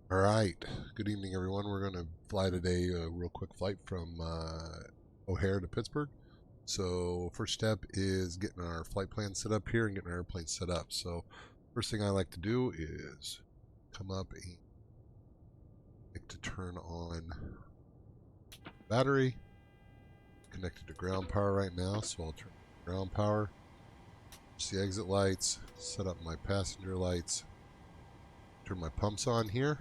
All right. Good evening, everyone. We're going to fly today a real quick flight from O'Hare to Pittsburgh. So first step is getting our flight plan set up here and getting our airplane set up. So first thing I like to do is come up and like to turn on battery. Connected to ground power right now, so I'll turn on ground power. Just the exit lights, set up my passenger lights, turn my pumps on here.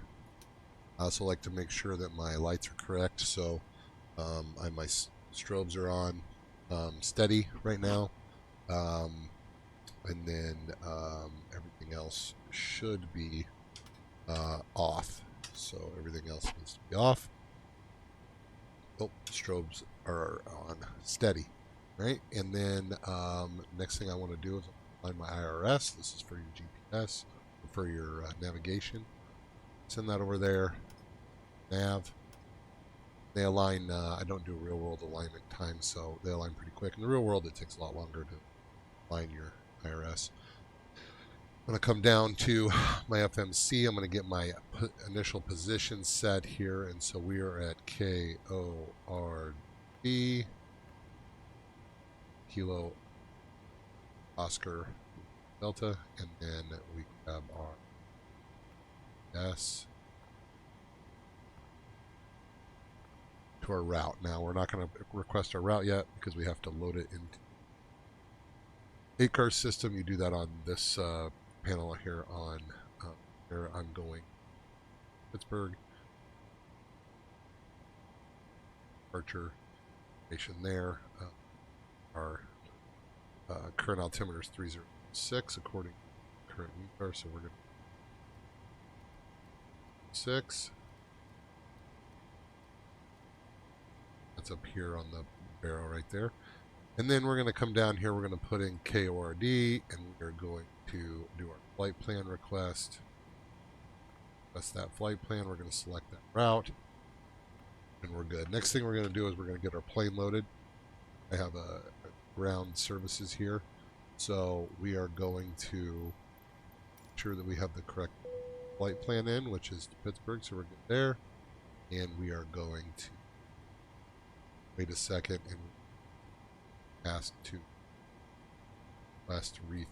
I also like to make sure that my lights are correct, so my strobes are on steady right now, and then everything else should be off. So everything else needs to be off. Oh, strobes are on steady, right? And then next thing I want to do is find my IRS. This is for your GPS, for your navigation. Send that over there. Nav. They align. I don't do real world alignment time, so they align pretty quick. In the real world, it takes a lot longer to align your IRS. I'm going to come down to my FMC. I'm going to get my initial position set here, and so we are at KORD, Kilo Oscar Delta, and then we grab our S to our route. Now we're not going to request our route yet because we have to load it into 8-car system. You do that on this panel here on where I'm going Pittsburgh. Departure station there. Our current altimeter is 306 according to current UCAR, so we're going to 6. That's up here on the barrel right there. And then we're going to come down here. We're going to put in KORD, and we're going to do our flight plan request. That's that flight plan. We're going to select that route, and we're good. Next thing we're going to do is we're going to get our plane loaded. I have a ground services here, so we are going to ensure that we have the correct flight plan in, which is to Pittsburgh, so we're good there. And we are going to wait a second and ask to last reef.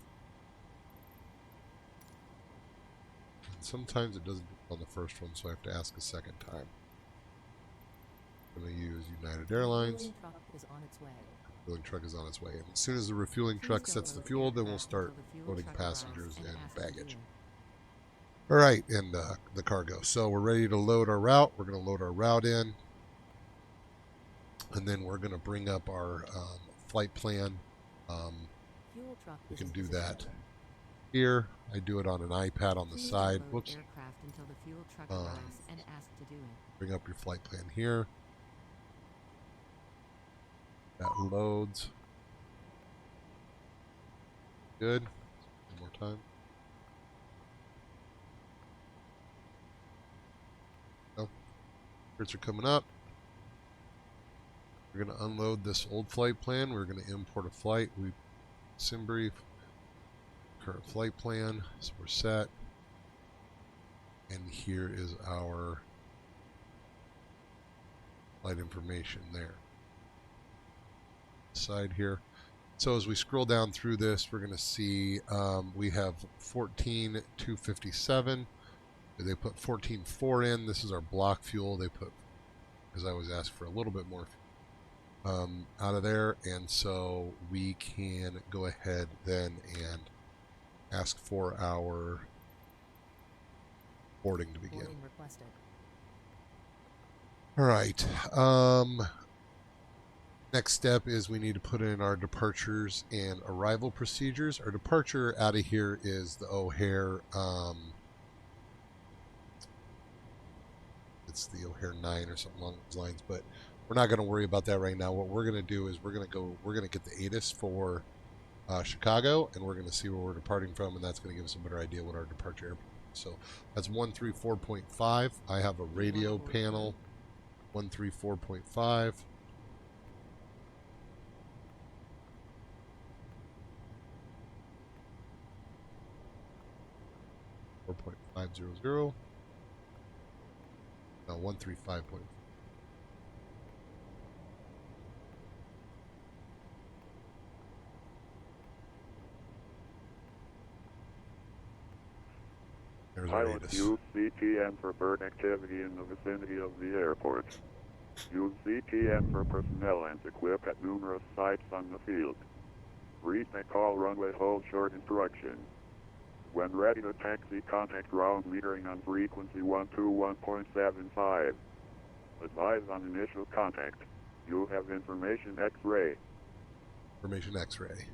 And sometimes it doesn't do on the first one, so I have to ask a second time. I'm going to use United Airlines. Refueling truck is on its way. Refueling truck is on its way. And as soon as the refueling truck sets the fuel, then we'll start loading passengers and baggage. All right, and the cargo. So we're ready to load our route. We're going to load our route in. And then we're going to bring up our flight plan. We can do that here. I do it on an iPad on the side. Whoops. Bring up your flight plan here. That loads. Good. One more time. Oh, alerts are coming up. We're going to unload this old flight plan. We're going to import a flight. We sim brief. Current flight plan. So we're set. And here is our flight information there. Side here. So as we scroll down through this, we're going to see we have 14,257. They put 14.4 in. This is our block fuel. They put, because I was asked for a little bit more out of there, and so we can go ahead then and ask for our boarding to begin. Boarding requested. All right. Next step is we need to put in our departures and arrival procedures. Our departure out of here is the O'Hare. It's the O'Hare 9 or something along those lines, but we're not going to worry about that right now. What we're going to do is we're going to get the ATIS for Chicago, and we're going to see where we're departing from, and that's going to give us a better idea what our departure airport is. So that's 134.5. I have a radio panel, 134.5. 4.500. 135 point. There's our Pilots ATIS. use CTM for bird activity in the vicinity of the airport. Use CTM for personnel and equip at numerous sites on the field. Read and call runway hold short instructions. When ready to taxi, contact ground metering on frequency 121.75. Advise on initial contact. You have information X-ray. Information X-ray.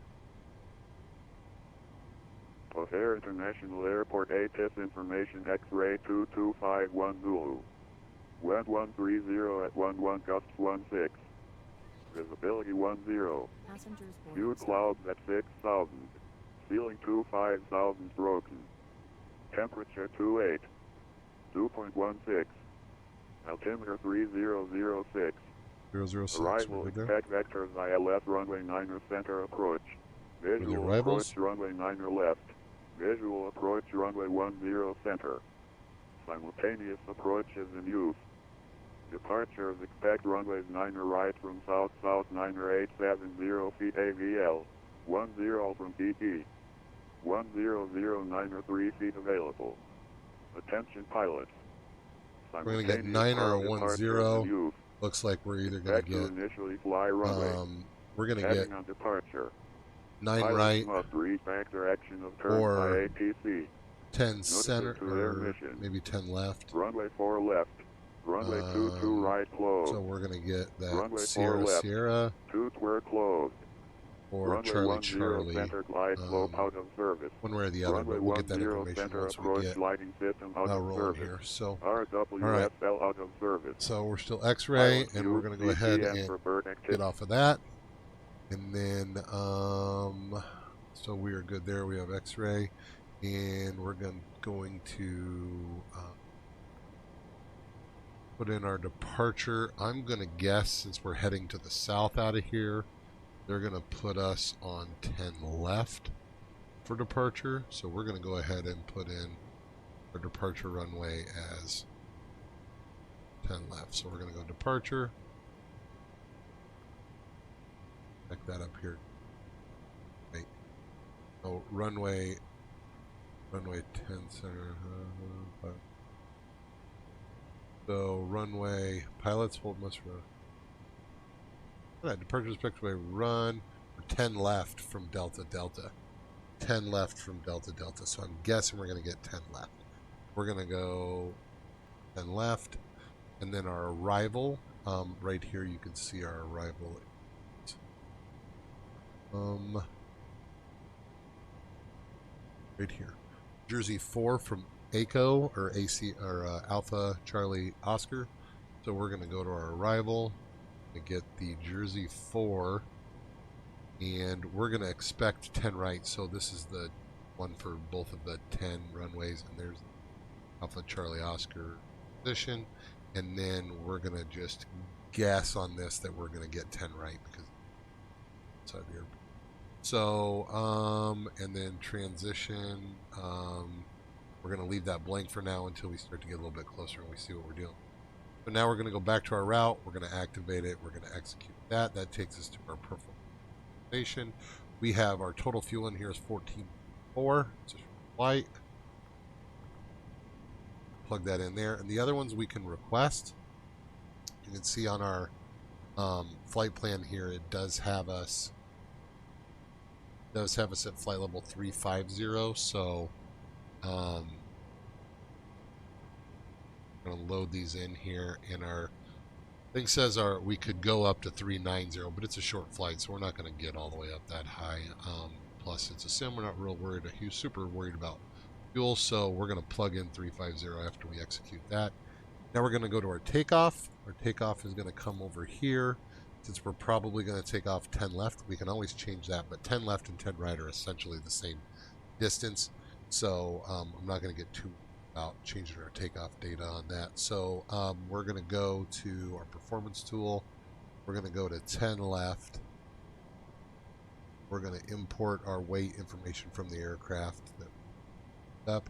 O'Hare International Airport ATIS information X-ray 2251 Zulu. Wind 130 at 11 gusts 16. Visibility 10. Passengers Few boarding. clouds at 6,000. Ceiling 25,000 broken. Temperature 28. 2.16. Altimeter 3006. 006. Arrival Right there. expect vectors ILS runway 9er center approach. Visual arrivals? approach runway 9er left. Visual approach runway 10 center. Simultaneous approach is in use. Departures expect runways 9er right from south-south 9er 870 feet AVL. 10 from PP. 100 3 feet available. Attention pilots. We're going to get Simultaneous 9 or a departure 10. is in use. Looks like we're either going Expect to to initially fly runway. get, we're going to Heading get on departure. 9 Pilots right must read back direction of turn or by ATC. 10 center, to their or mission. maybe 10 left. Runway 4 left. Runway 22 right closed. So we're going to get that Runway 4 Sierra left. Sierra 2 square closed. or Runway Charlie 10 Charlie. center glide slope out of service. One way or the other, Runway but we'll get that 10 information center once we approach get lighting system out of rolling service. here. So, RWSL out of service. so we're still X-ray, Pilots and we're use going to go ahead CTM and for bird get activity. off of that. And then, so we are good there. We have X-ray, and we're going to put in our departure. I'm going to guess, since we're heading to the south out of here, they're going to put us on 10 left for departure. So we're going to go ahead and put in our departure runway as 10 left. So we're going to go departure. Check that up here. Wait. Oh, runway 10 center. So runway pilots hold must run. Departure respectway run for 10 left from Delta Delta. 10 left from Delta Delta. So I'm guessing we're going to get 10 left. We're going to go 10 left, and then our arrival. Right here you can see our arrival. Right here. Jersey 4 from ACO or AC or Alpha Charlie Oscar. So we're going to go to our arrival and get the Jersey 4, and we're going to expect 10 right. So this is the one for both of the 10 runways, and there's Alpha Charlie Oscar position, and then we're going to just guess on this that we're going to get 10 right because it's outside the airport. So and then transition, we're going to leave that blank for now until we start to get a little bit closer and we see what we're doing. So now we're going to go back to our route. We're going to activate it. We're going to execute that. That takes us to our performance station. We have our total fuel in here is 14.4. It's a short flight. Plug that in there. And the other ones we can request. You can see on our flight plan here, it does have us at flight level 350. So I'm going to load these in here, and our thing says we could go up to 390, but it's a short flight, so we're not going to get all the way up that high. Plus, it's a sim. We're not real worried, super worried about fuel, so we're going to plug in 350 after we execute that. Now we're going to go to our takeoff. Our takeoff is going to come over here. Since we're probably going to take off 10 left, we can always change that, but 10 left and 10 right are essentially the same distance. So I'm not going to get too about changing our takeoff data on that. So we're going to go to our performance tool. We're going to go to 10 left. We're going to import our weight information from the aircraft that we up.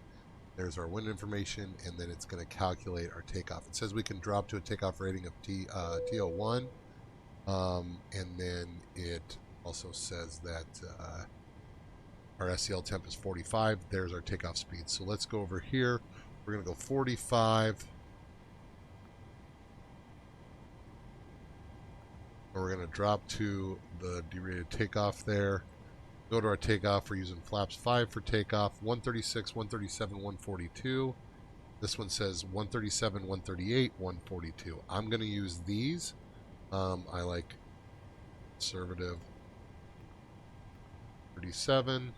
There's our wind information, and then it's going to calculate our takeoff. It says we can drop to a takeoff rating of TO1, and then it also says that our SEL temp is 45. There's our takeoff speed. So let's go over here. We're going to go 45. And we're going to drop to the derated takeoff there. Go to our takeoff. We're using flaps 5 for takeoff. 136, 137, 142. This one says 137, 138, 142. I'm going to use these. I like conservative 37,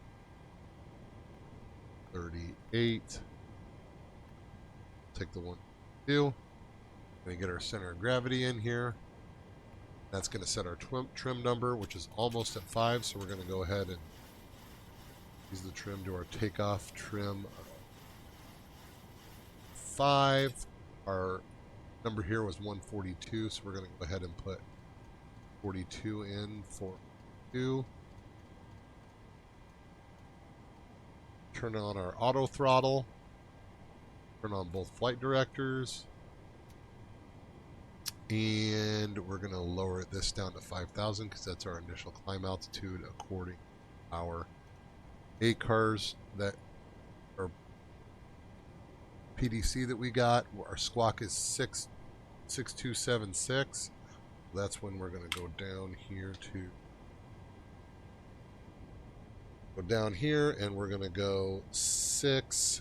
38. Take the 1, 2. Going to get our center of gravity in here. That's going to set our trim number, which is almost at 5. So we're going to go ahead and use the trim to our takeoff trim 5. Our number here was 142, so we're going to go ahead and put 42 in for 2. Turn on our auto throttle. Turn on both flight directors. And we're going to lower this down to 5,000 because that's our initial climb altitude according to our ACARS that are PDC that we got. Our squawk is 6276. That's when we're going to go down here and we're going to go 6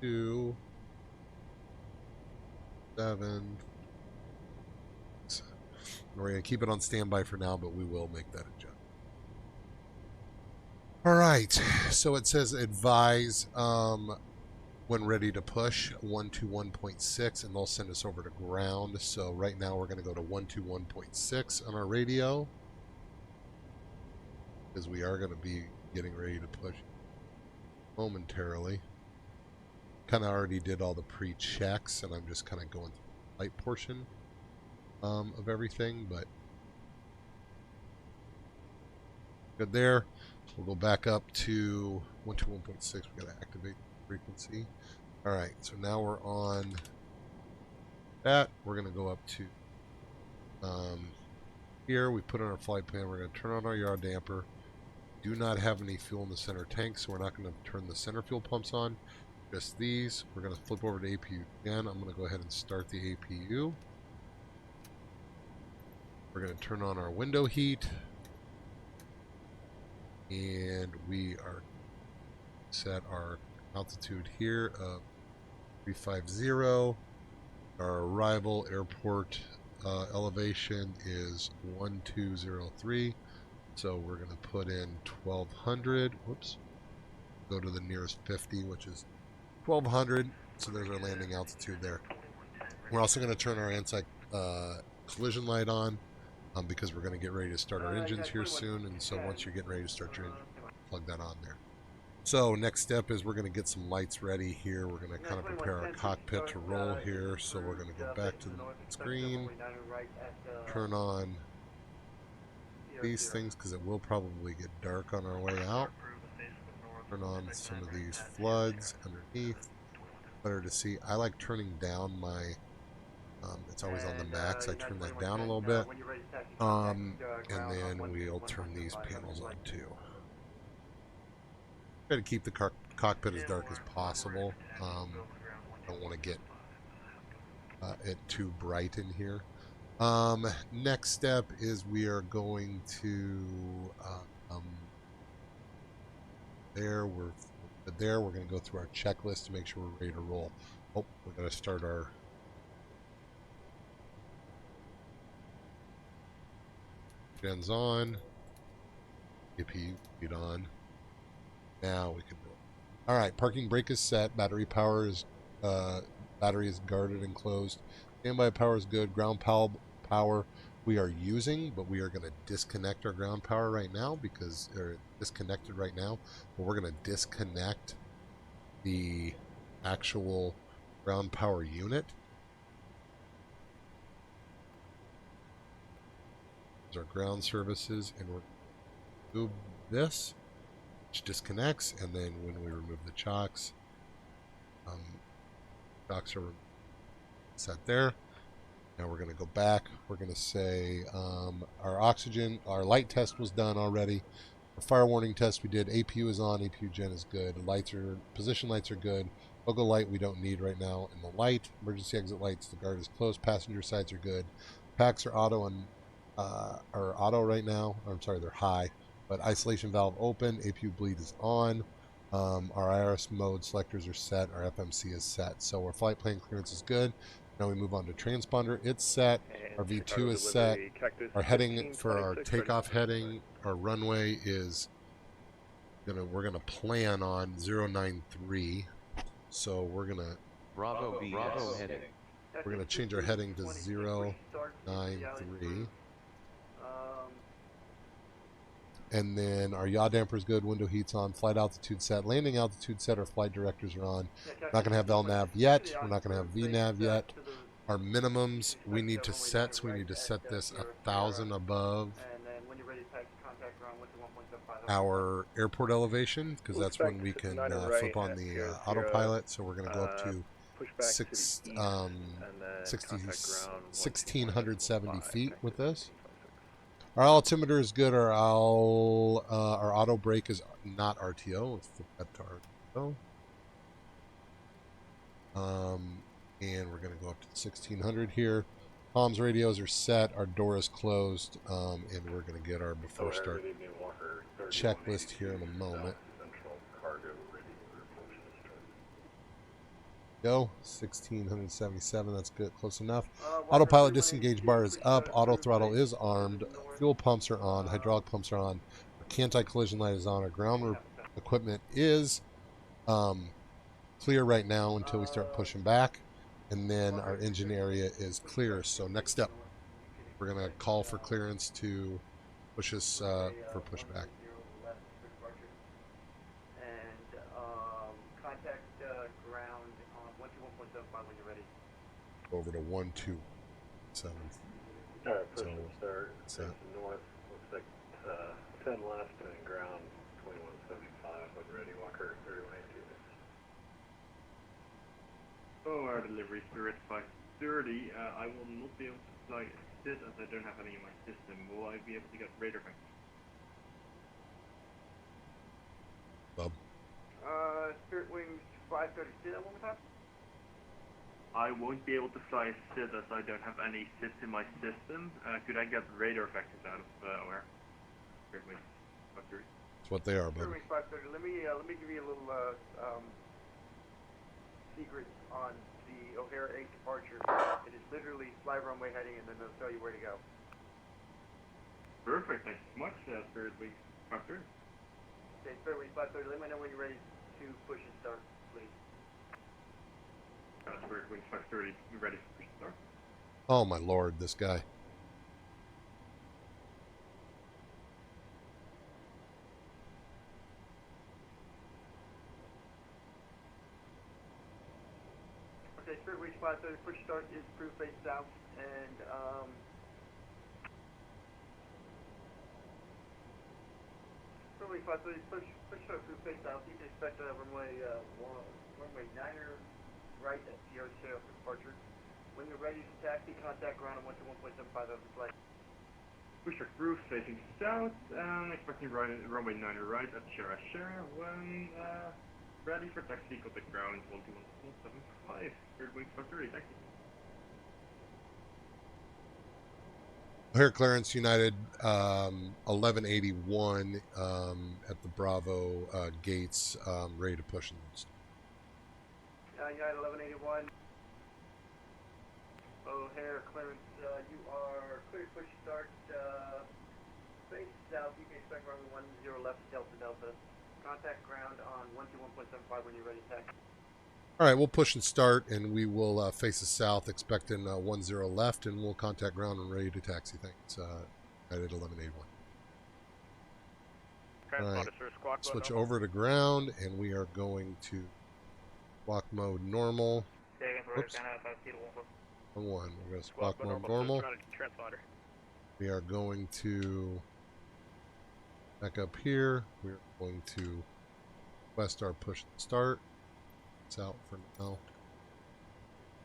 2 7. We're going to keep it on standby for now, but we will make that adjustment. All right, so it says advise when ready to push 121.6, and they'll send us over to ground. So right now we're going to go to 121.6 on our radio because we are going to be getting ready to push momentarily. Kind of already did all the pre-checks, and I'm just kind of going through the flight portion of everything, but good there. We'll go back up to 121.6. We got to activate the frequency. All right, so now we're on that. We're going to go up to here. We put on our flight plan. We're going to turn on our yaw damper. Do not have any fuel in the center tank, so we're not going to turn the center fuel pumps on. Just these. We're going to flip over to APU again. I'm going to go ahead and start the APU. We're going to turn on our window heat. And we are set our altitude here of 350. Our arrival airport elevation is 1203. So we're going to put in 1200. Whoops. Go to the nearest 50, which is 1200. So there's our landing altitude there. We're also going to turn our anti-collision light on because we're going to get ready to start our engines here soon. And so once you're getting ready to start your engine, plug that on there. So next step is we're going to get some lights ready here. We're going to kind of prepare our cockpit to roll here. So we're going to go back to the screen, turn on these things because it will probably get dark on our way out. Turn on some of these floods underneath. Better to see. I like turning down my it's always on the max. I turn that down a little bit. And then we'll turn these panels on too. Try to keep the cockpit as dark as possible. Don't want to get it too bright in here. Next step is we are going to we're going to go through our checklist to make sure we're ready to roll. Oh, we're going to start our gens on. APU feed on. Now we can roll. All right, parking brake is set. Battery is guarded and closed. Standby power is good. Ground power we are using, but we are going to disconnect our ground power right now because they're disconnected right now. But we're going to disconnect the actual ground power unit. Our ground services, and we're remove this, which disconnects, and then when we remove the chocks, chocks are set there. Now we're going to go back. We're going to say our light test was done already. Our fire warning test we did. APU is on. APU gen is good. Position lights are good. Logo light we don't need right now. And the light, emergency exit lights, the guard is closed. Passenger sides are good. Packs are auto and are auto right now. I'm sorry, they're high. But isolation valve open. APU bleed is on. Our IRS mode selectors are set. Our FMC is set. So our flight plan clearance is good. Now we move on to transponder. It's set. Our V2 is set. Our heading for our takeoff heading, our runway is we're gonna plan on 093. So we're gonna Bravo heading. We're gonna change our heading to 093. And then our yaw damper is good, window heat's on, flight altitude set, landing altitude set, our flight directors are on. Not going to have LNAV yet. We're not going to have VNAV yet. Our minimums we need to set, so we need to set this 1,000 above our airport elevation, because that's when we can flip on the autopilot. So we're going to go up to 1,670 feet with this. Our altimeter is good. Our auto brake is not RTO. Let's flip that to RTO. And we're going to go up to 1600 here. Comms radios are set. Our door is closed. And we're going to get our before start checklist here in a moment. Go 1677. That's good, close enough. Autopilot disengage bar is up. Auto throttle is armed. Fuel pumps are on. Hydraulic pumps are on. Our anti-collision light is on. Our ground equipment is clear right now until we start pushing back, and then our engine area is clear. So next up, we're going to call for clearance to push us for pushback. Over to 127. All right, push So, and start. so- North, looks like 10 left and ground 2175. When ready, Walker 3182. Oh, our delivery Spirit 530. I will not be able to fly this as I don't have any in my system. Will I be able to get radar back? Bob. Spirit Wings 530. Say that one more time. I won't be able to fly SID as I don't have any SIDs in my system. Could I get radar factors out of where? Spirit Wings 530. That's what they are, Spirit Bob. Wings 530. Let me give you a little secret on the O'Hare 8 departure. It is literally fly runway heading, and then they'll tell you where to go. Perfect. Thanks so much, Spirit Wings 530. Okay, Spirit Wings 530. Let me know when you're ready to push and start, please. Spirit Wings 530. You ready for push and start? Oh my lord, this guy. Okay, Spirit Wings 530. Push start is approved face south, and Spirit Wings 530. Push start approved face south. You can expect runway 9er right at Sierra Sierra for departure. When you're ready to taxi, contact ground on 121.75 of the flight. Push roof facing south, expecting runway 9 right at Sierra Sierra. When ready for taxi, contact ground 121.75. Spirit Wings 530, thank you. O'Hare clearance United 1181 at the Bravo gates, ready to push. United 1181. O'Hare clearance. You are clear to push start. Face south. You can expect runway 10 left Delta Delta. Contact ground on 121.75 when you're ready to taxi. All right, we'll push and start, and we will face the south, expecting 10 left, and we'll contact ground and ready to taxi. Thanks. United 1181. All right, switch over to ground, and we are going to squawk mode normal. Oops. One. We're going to squawk mode normal. We are going to Back up here, we're going to request our push and start. It's out for now.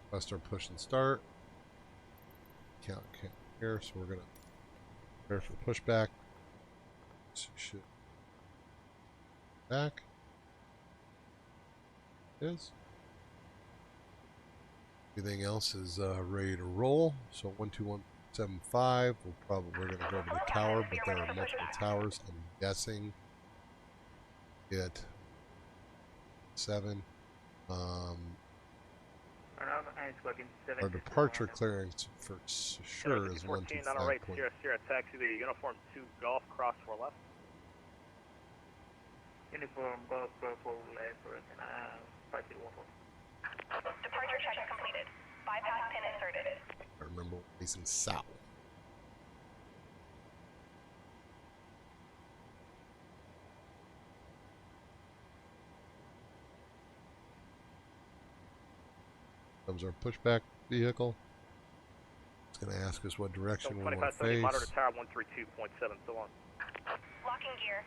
Request our push and start. Count here, so we're going to prepare for pushback. So should back. It is. Everything else is ready to roll. So 12175. We're going to go to the tower, but there are multiple towers. I'm guessing it 7. Our departure clearance for sure is 125. On right, Sierra taxi there, uniform 2 Golf, cross 4 left. Uniform Golf, left, party 1 Departure check completed. Bypass pin inserted. I remember facing south. Comes our pushback vehicle. It's going to ask us what direction we want to face. Monitor tower 132.7, still on. Locking gear.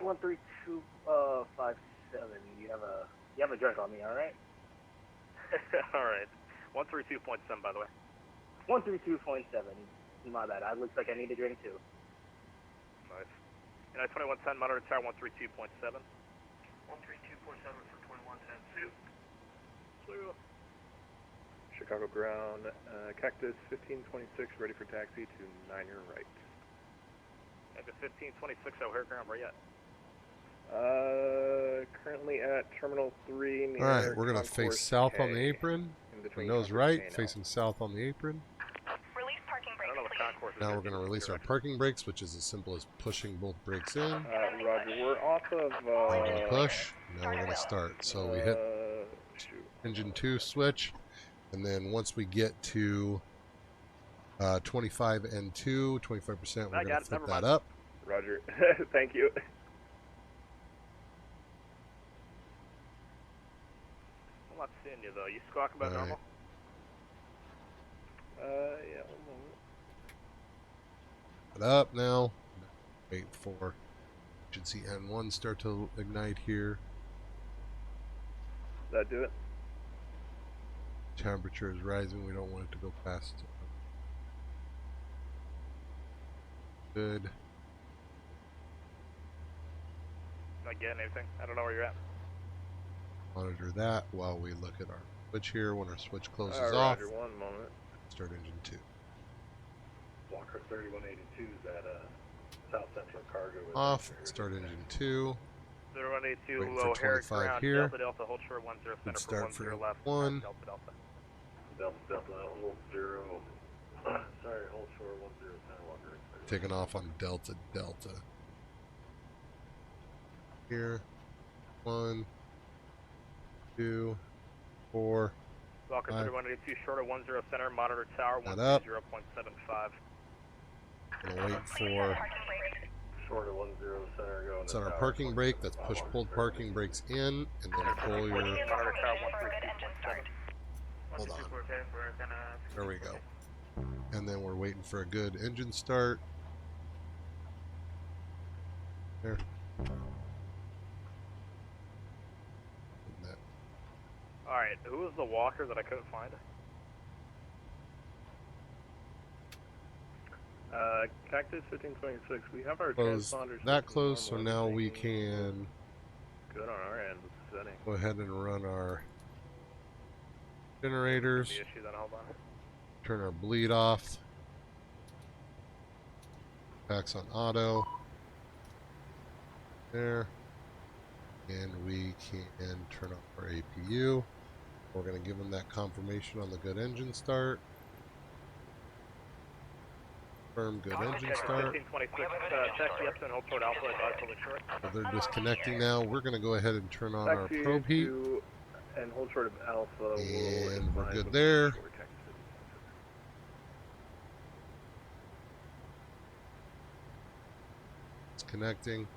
13257. You have a drink on me, all right? All right. 132.7, by the way. 132.7. My bad. It looks like I need a drink too. Nice. And 2110, monitor tower 132.7. 132.7 for 2110 2. Chicago ground, Cactus 1526, ready for taxi to 9er right. At the 1526 O'Hare ground, where you at? Currently at Terminal 3 near Alright, we're going to face south on the K, apron. in between Nose Concourse right, K and L. facing south on the apron. Release parking I brakes, don't know what please. concourse is. Now we're going to release our parking brakes, which is as simple as pushing both brakes in. Roger, we're off of, Engine push. Now we're going to start. So we hit engine 2 switch. And then once we get to 25 and 2, 25%, we're going to flip that up. Roger. Thank you. I'm not seeing you, though. You squawk about Alright. normal? Yeah, 1 moment. It up now. Wait for. Should see N1 start to ignite here. Does that do it? Temperature is rising. We don't want it to go past. Good. Not getting anything. I don't know where you're at. Monitor that while we look at our switch here. When our switch closes Roger, off, 1 moment. start engine 2. Walker 3182 is at South Central Cargo. Off. Start engine 2. 0182 Waiting for O'Hare 25 ground, here. Delta Delta, hold short 10 center for Start for 10 left. 1. Delta Delta. Delta, hold 0. Sorry, hold short 10 center Walker. Taking off on Delta Delta. Here. 1, 2, 4. Walker 5. 3182 short of 10 center, monitor tower That up. 130.75. Gonna wait for. Parking brakes. Short of 10 center, go. It's on our parking brake. That's push pulled parking brakes in, and then pull your. Monitor tower For a good engine start. 132.7. Hold on. There we go. And then we're waiting for a good engine start. There. And that. Alright, who was the walker that I couldn't find? Cactus 1526. We have our Close transponders that close, so now we can good on our end with the setting. go ahead and run our generators. The issue then, hold on. Turn our bleed off. Backs on auto. There. And we can turn off our APU. We're going to give them that confirmation on the good engine start. Confirm good engine start. 1526, taxi up and hold toward Alpha, advise fully short. So they're disconnecting now. We're going to go ahead and turn on our Taxi probe heat. to- and hold short of Alpha. And we're good there. It's connecting.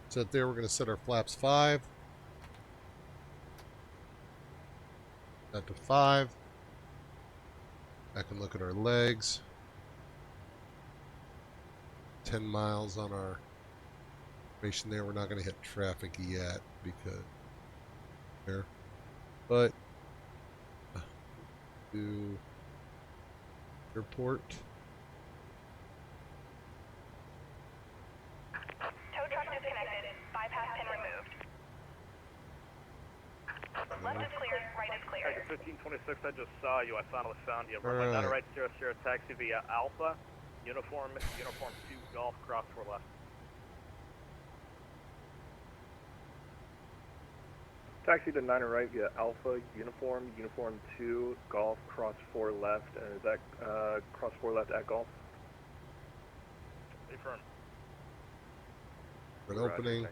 Set there. We're going to set our flaps 5. That to 5. Back and look at our legs. 10 miles on our information there. We're not going to hit traffic yet because there, but to airport. Tow truck disconnected. Bypass pin removed. Left is clear, right is clear. Tiger 1526, I just saw you. I finally found you. All Runway right. 9 right, Sierra Sierra taxi via Alpha. Uniform 2 Golf, cross 4 left. Taxi to 9 right via Alpha, Uniform 2, Golf, cross 4 left, and is that cross 4 left at Golf? Confirm. An opening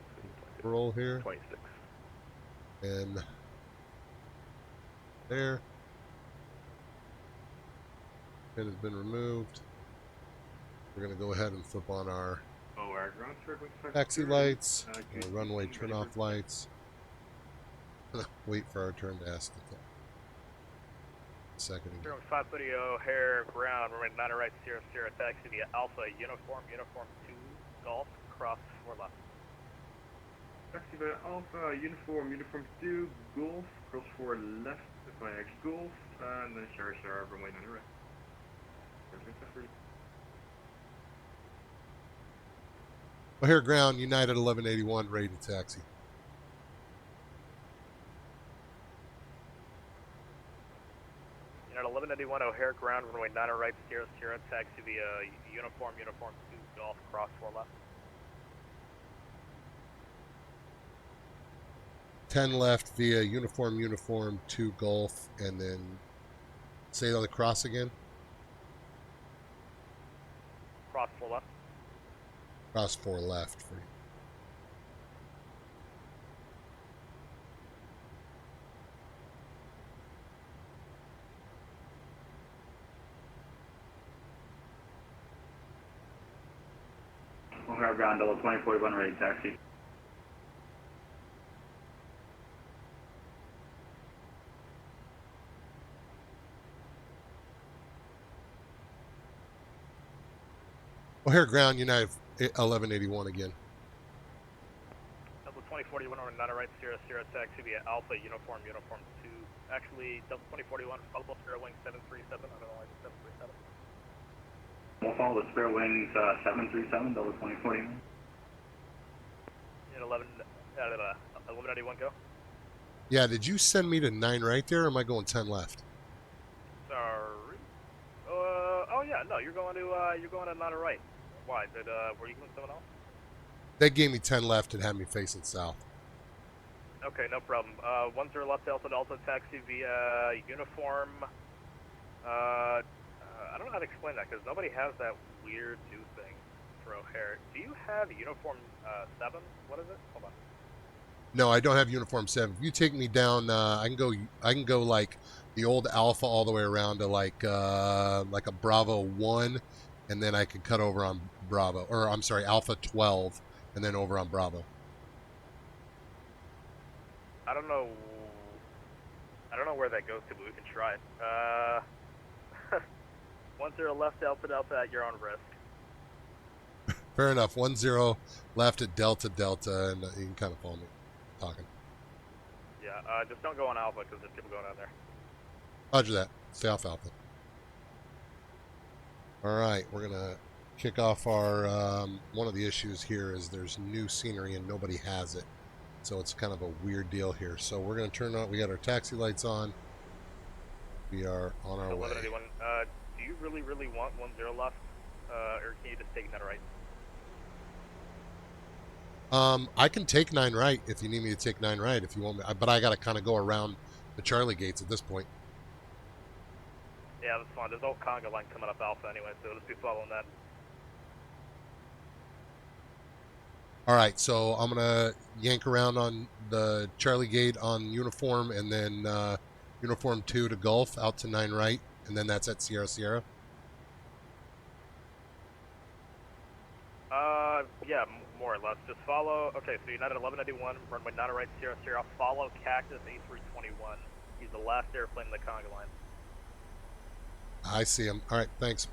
roll here 26. and there. Pin has been removed. We're going to go ahead and flip on our Ground circle taxi lights, good runway evening, turn off lights. Wait for our turn to ask the second. Zero 530 O'Hare ground. Runway 9 right, Sierra Sierra taxi via Alpha. Uniform 2 Golf, cross 4 left. Taxi by Alpha, Uniform 2, Golf, cross 4 left via Golf, and then Sierra Sierra, runway 9 right. O'Hare ground, United 1181, ready to taxi. United 1181 O'Hare ground. Runway 9 right, Sierra Sierra taxi via Uniform 2 Golf, cross 4 left. 10 left via Uniform 2 Golf, and then say on the cross again. Cross 4 left. Cross 4 left for you. O'Hare ground, double 2041, ready taxi. O'Hare ground, United 1181 again. Double 2041 over 9 right, Sierra Sierra taxi via Alpha, Uniform 2. Actually, double 2041, follow spare wing 737. I don't know why it's 737. We'll follow the spare wings 737, double 2041. Unit 1181 go. Yeah, did you send me to 9 right there, or am I going 10 left? Sorry. Oh yeah, no, you're going to 9 right. Why? Were you going someone else? They gave me 10 left and had me facing south. Okay, no problem. 10 left Delta Delta taxi via Uniform. I don't know how to explain that because nobody has that weird new thing for O'Hare. Do you have Uniform 7? What is it? Hold on. No, I don't have Uniform 7. If you take me down, I can go like the old Alpha all the way around to like a Bravo 1, and then I can cut over on Bravo, or I'm sorry, Alpha 12, and then over on Bravo. I don't know where that goes to, but we can try it. 10 left Alpha Delta at your own risk. Fair enough. 10 left at Delta Delta, and you can kind of follow me talking. Yeah, just don't go on Alpha because there's people going down there. Roger that. Stay off Alpha. All right, we're gonna kick off our. One of the issues here is there's new scenery and nobody has it, so it's kind of a weird deal here. So we're gonna turn on. We got our taxi lights on. We are on our way. 1181. Do you really want 10 left, or can you just take that right? I can take 9 right if you need me to take 9 right if you want me, but I got to kind of go around the Charlie gates at this point. Yeah, that's fine. There's no conga line coming up Alpha anyway, so let's be following that. All right, so I'm gonna yank around on the Charlie gate on Uniform, and then Uniform 2 to Gulf out to 9 right, and then that's at Sierra Sierra. Yeah, more or less. Just follow. Okay, so United 1181, runway 9 right, Sierra Sierra. Follow Cactus A321. He's the last airplane in the conga line. I see him. All right, thanks.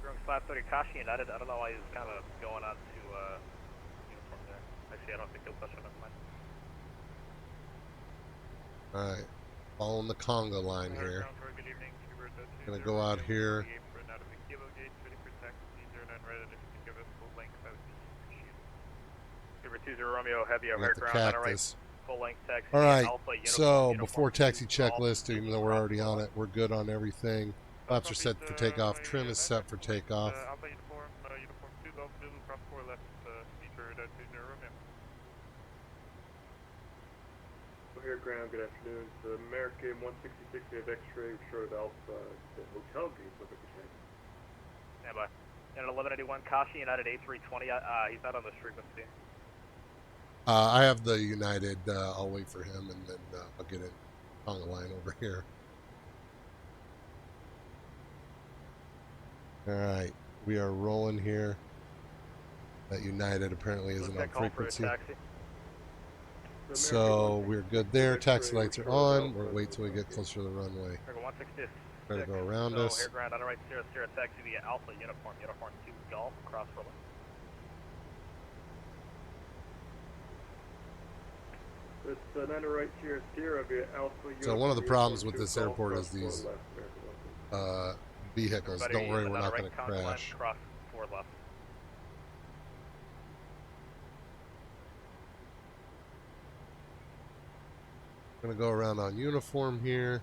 Room 530 Kashi United. I don't know why he's kind of going on to uniform there. Actually, I don't think he'll touch it. Never mind. Alright. Following the Congo line here. Good evening. Gonna go out here. Cuber 20 Romeo Heavy Got O'Hare the ground, on right, cactus. full length taxi. Alright, Alpha, uniform, so uniform, before taxi 2 golf, checklist, even though we're already on it, we're good on everything. Flaps are set for takeoff. Trim is set for takeoff. Alpha uniform, uniform 2 Golf Zulu, cross 4 left, Speedbird 20 Romeo. O'Hare ground, good afternoon. It's American 166, we have X-ray, short of Alpha, the hotel gate, looking for check. Stand by. United 1181, Kashi, United A320, he's not on this frequency. I have the United. I'll wait for him, and then I'll get it on the line over here. All right, we are rolling here. That United apparently isn't on frequency, so we're good there. Taxi lights are on. We'll wait till we get closer to the runway. Try to go around us. Air ground, on the right, Sierra taxi via Alpha, uniform 2 Golf, cross for left. It's 9 right here, Sierra via Alpha. So one of the problems with this airport is these vehicles. Don't worry, we're not going to crash. Cross 4 left. I'm going to go around on uniform here.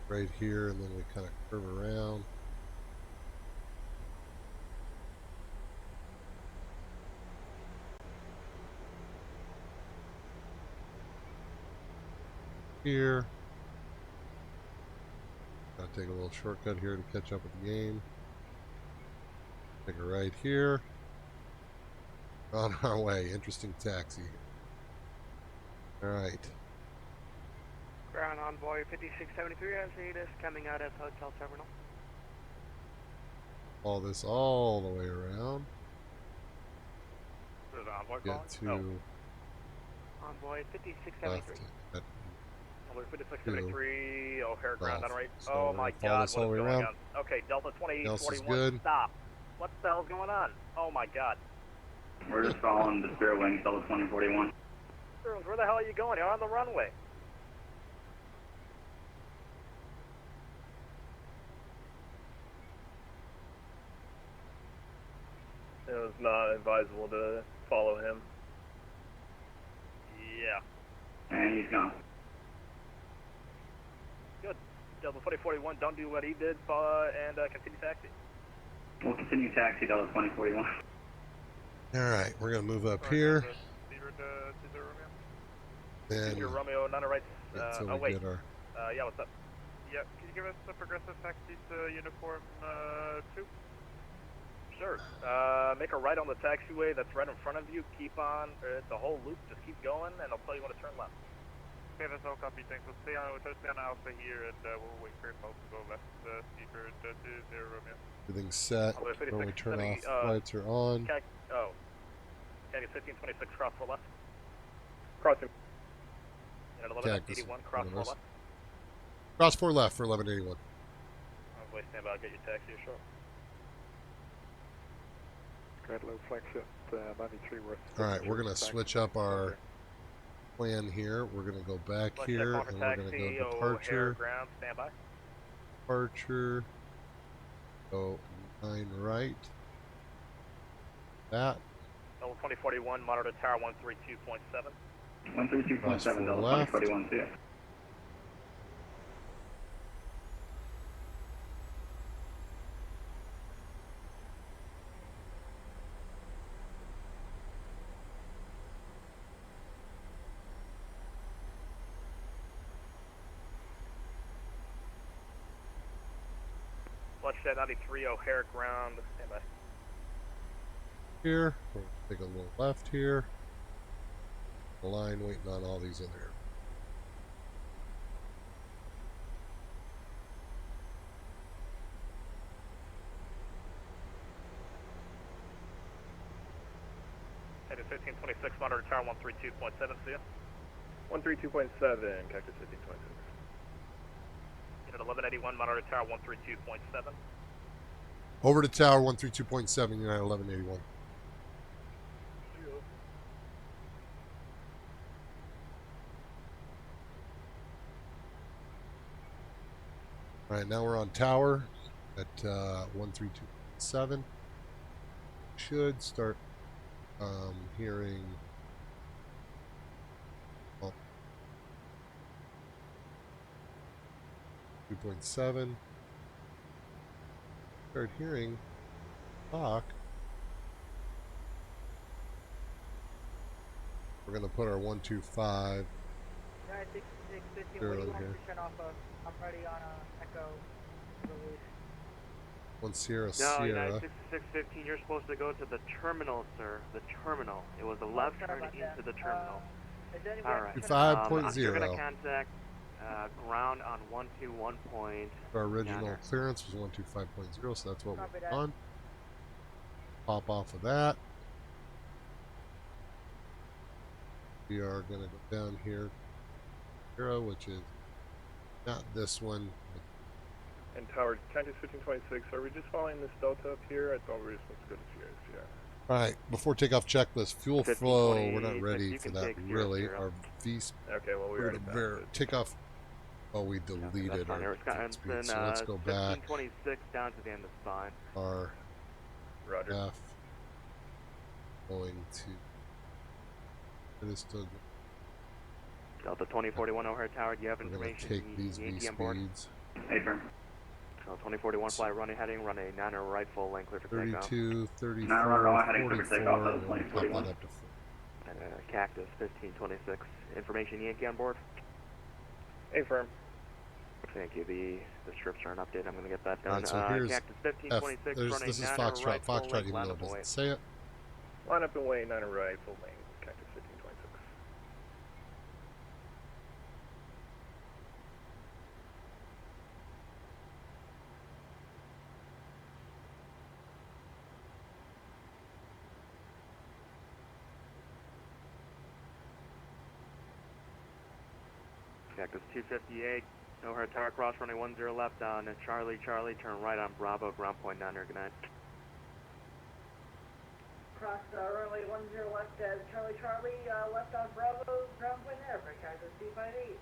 Right here, and then we kind of curve around. Here. Gotta take a little shortcut here to catch up with the game. Take a right here. On our way. Interesting taxi. Alright. Ground Envoy 5673 has ATIS coming out of Hotel Terminal. Follow this all the way around. There's an Envoy Get to Envoy 5673. left. Envoy 5673, O'Hare ground, on right. So Oh my follow god, this what all is the way going around. on? Okay, Delta Else is 2841, good. stop. What the hell's going on? Oh my god. We're just following the spare wing, Delta 2041. Where the hell are you going? You're on the runway. It was not advisable to follow him. Yeah. And he's gone. Good. Delta 2041, don't do what he did, and continue taxi. We'll continue taxi, Delta 2041. Alright, we're going to move up here. Then Then Romeo, none right. until Oh we wait. get our Yeah, what's up? Yeah, can you give us a progressive taxi to uniform 2? Sure. Make a right on the taxiway that's right in front of you. Keep on. It's a whole loop. Just keep going, and I'll tell you when to turn left. Okay, that's all copy. Thanks. We'll stay on Alpha here, and we'll wait for your call to go left. Speedbird 20 Romeo. everything's set. When we turn off, lights are on. Cactus 1526, cross 4 left. Crossing. And at Cactus, 1181, cross 4 left. Cross 4 left for 1181. Wait, stand by. I'll get your taxi short. Grand low flagship 93 West. Alright, we're going to switch up our plan here. We're going to go back here, and we're going to go departure. Ground, stand by. Departure. Go 9 right. That. Level 2041, monitor tower 132.7. 132.7, Delta 2041, see ya. Bloodshed 93, O'Hare ground, stand by. Here. We'll take a little left here. The line waiting on all these other. Cactus 1526, monitor tower 132.7, see ya. 132.7, Cactus 1526. Unit 1181, monitor tower 132.7. Over to tower 132.7, United 1181. All right, now we're on tower at 132.7. Should start hearing 2.7. Start hearing talk. We're going to put our 125 What do you want here. to turn off of? I'm ready on Echo release. One Sierra No, Sierra. United 6615, you're supposed to go to the terminal, sir. The terminal. It was a left turn into the terminal. Alright. 5.0. You're going to contact ground on 121 point. Our original clearance was 125.0, so that's what we're on. Pop off of that. We are going to go down here, which is not this one. And tower, Cactus 1526, are we just following this delta up here? I thought we were supposed to go to Sierra Sierra. Alright, before takeoff checklist, fuel flow, we're not ready for that really. Our V okay, well, we already takeoff. Oh, we deleted our speed, so let's go back. 1526 down to the end of spine. Our Roger. F going to. It is still. Delta 2041 O'Hare Tower, do you have information? Take these V speeds. Hey, firm. So 2041 fly running heading, run a 9er right full lane clear for 32, 34, 44, and we'll pop that up to 4. And Cactus 1526. Information Yankee on board? Hey, firm. Thank you. The strips are an update. I'm going to get that done. Right, so here's Cactus 1526 running this is 9er Foxtrot. right full Foxtrot, lane, even line though up it and doesn't wait. say it. Line up and wait, 9er right, full lane, Cactus 1526. Cactus 258, O'Hare Tower cross running 10 left on Charlie, Charlie, turn right on Bravo, ground point 9er, good night. Cross runway 10 left Charlie Charlie, left on Bravo, ground point there for Cactus 258.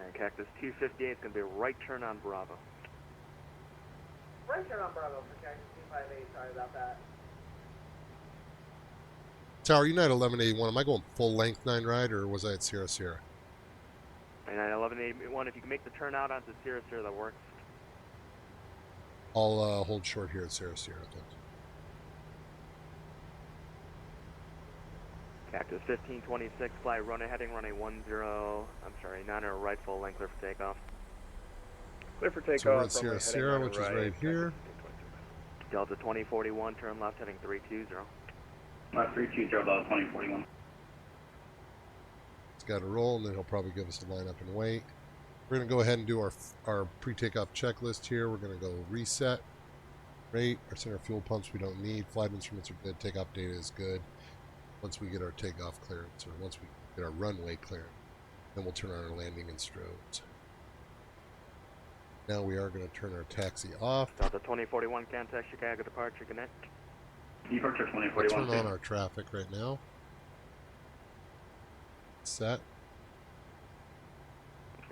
And Cactus 258 is going to be a right turn on Bravo. Right turn on Bravo for Cactus 258, sorry about that. Tower, United 1181. Am I going full length 9 ride, or was I at Sierra Sierra? And 1181, if you can make the turn out onto Sierra Sierra, that works. I'll hold short here at Sierra Sierra. Thanks. Cactus 1526, fly runway heading runway 10, I'm sorry, 9er right full lane clear for takeoff. Clear for takeoff. So we're at Sierra Sierra, which is right here. Delta 2041, turn left heading 320. Left 320, Delta 2041. It's got to roll, and then he'll probably give us a line up and wait. We're going to go ahead and do our pre-takeoff checklist here. We're going to go reset, rate, our center fuel pumps we don't need, flight instruments are good, takeoff data is good. Once we get our takeoff clearance, or once we get our runway clearance, then we'll turn on our landing and strobes. Now we are going to turn our taxi off. Delta 2041, contact Chicago departure, good night. Departure We'll 2041. turn on our traffic right now. Set.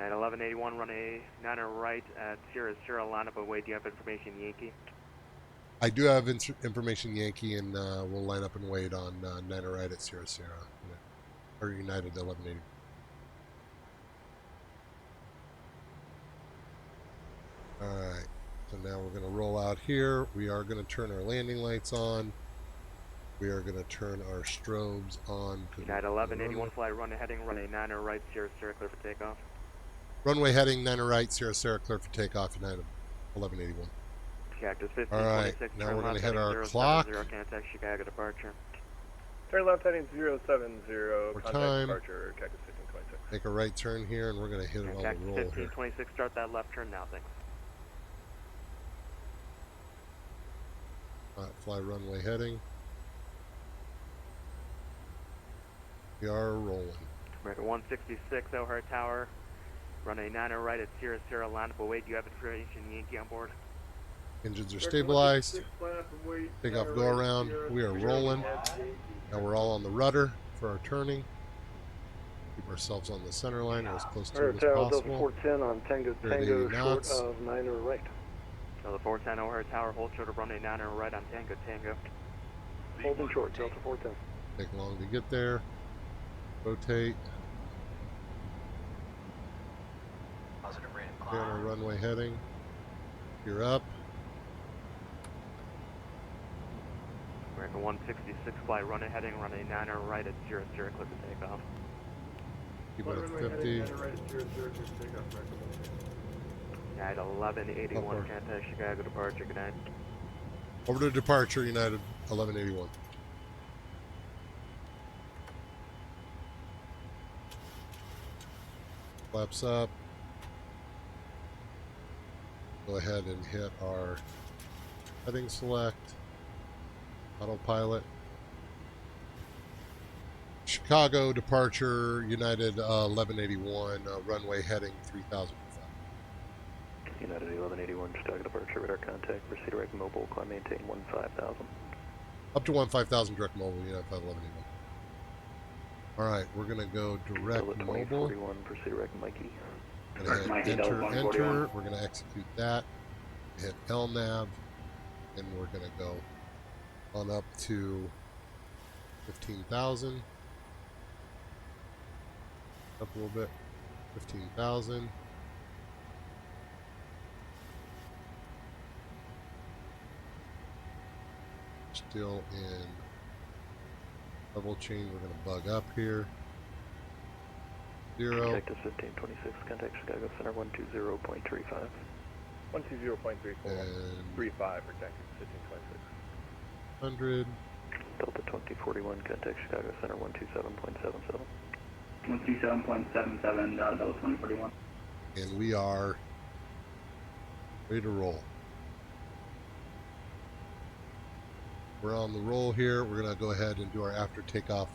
At 1181, run a 9er right at Sierra Sierra, line up away. Do you have information, Yankee? I do have information, Yankee, and we'll line up and wait on 9er right at Sierra Sierra. Or United 1180. Alright, so now we're going to roll out here. We are going to turn our landing lights on. We are going to turn our strobes on. United 1181, fly runway heading, run a 9er right, Sierra Sierra, clear for takeoff. Runway heading, 9er right, Sierra Sierra, clear for takeoff, United 1181. Cactus 1526, Alright, now we're going to hit our clock. Contact Chicago departure. Turn left heading 070, contact time. departure, Cactus 1526. Make a right turn here, and we're going to hit it on Cactus the roll here. 1526, start that left turn now, thanks. Fly runway heading. We are rolling. American 166, O'Hare Tower. Run a 9er right at Sierra Sierra, line up away. Do you have information, Yankee, on board? Engines are stabilized. Take off, go around. We are rolling. Now we're all on the rudder for our turning. Keep ourselves on the center line or as close to it as possible. 410 on Tango 80 short knots. of 9 right. Delta 410 O'Hare Tower, hold short of runway 9 right on Tango Tango. Holding short, Delta 410. Take long to get there. Rotate. Positive rate of Stay on our climb. runway heading. You're up. American 166, fly runway heading, runway 9 right at 00, clear for takeoff. Keep it at 50. United 1181, contact Chicago departure, good night. Over to departure, United 1181. Flaps up. Go ahead and hit our heading select. Autopilot. Chicago departure, United 1181, runway heading 3000. United 1181, Chicago departure, radar contact, proceed direct mobile, climb maintain 15,000. Up to 15,000 direct mobile, United 1181. Alright, we're going to go direct mobile. 2041, proceed direct Mikey. Enter. We're going to execute that. Hit LNAV, and we're going to go on up to 15,000. Up a little bit. 15,000. Still in level change. We're going to bug up here. 0. Contact is 1526, contact Chicago Center 120.35. 120.34. And 35 for Texas 1526. 100. Delta 2041, contact Chicago Center 127.77. 127.77, Delta 2041. And we are ready to roll. We're on the roll here. We're going to go ahead and do our after takeoff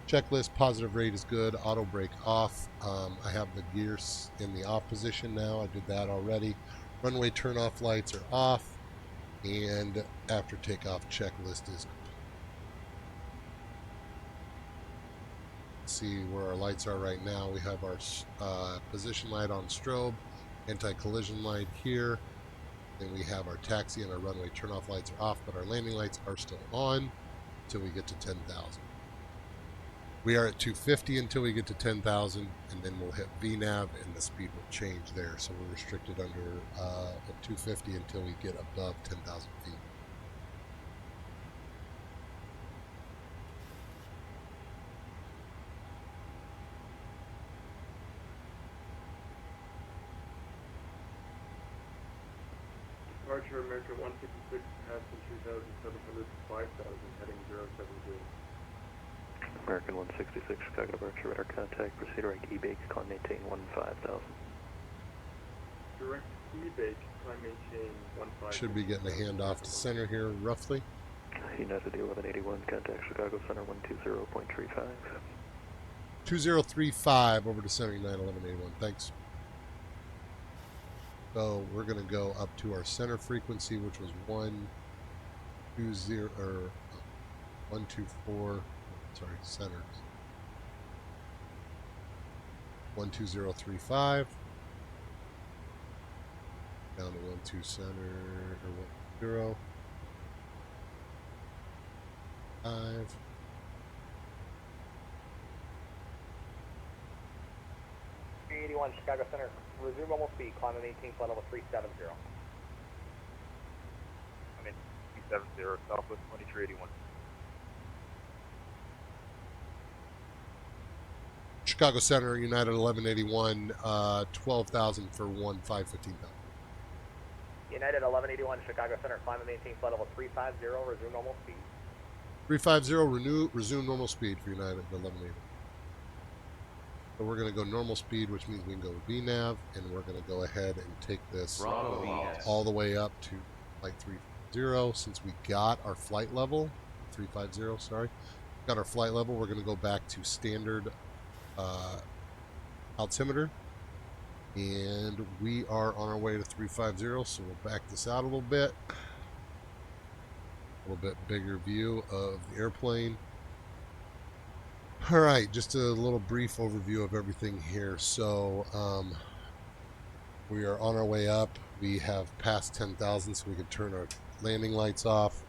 checklist. Positive rate is good. Auto brake off. I have the gears in the off position now. I did that already. Runway turn off lights are off. And after takeoff checklist is complete. See where our lights are right now. We have our position light on strobe, anti-collision light here. Then we have our taxi and our runway turn-off lights are off, but our landing lights are still on until we get to 10,000. We are at 250 until we get to 10,000, and then we'll hit VNAV, and the speed will change there. So we're restricted under at 250 until we get above 10,000 feet. Departure America 156, passing 3,700 to 5,000, heading 070. American 166, Chicago departure, radar contact, proceed direct E-bake, climb maintain 15,000. Direct E-bake, climb maintain 15,000. Should be getting a handoff to center here, roughly. United 1181, contact Chicago Center 120.35. 2035 over to 791181. Thanks. So we're going to go up to our center frequency, which was 120 or 124. Sorry, center. 12035. Down to 12 center or 10. 5. Chicago Center, resume normal speed, climb and maintain flight level 370. I'm in 370, Southwest 2381. Chicago Center, United 1181, 12,000 for 15,000. United 1181, Chicago Center, climb and maintain flight level 350, resume normal speed. 350, resume normal speed for United 1181. So we're going to go normal speed, which means we can go VNAV, and we're going to go ahead and take this all the way up to flight 350. Since we got our flight level, 350, sorry, got our flight level, we're going to go back to standard altimeter. And we are on our way to 350, so we'll back this out a little bit. A little bit bigger view of the airplane. All right, just a little brief overview of everything here. So we are on our way up. We have passed 10,000, so we can turn our landing lights off.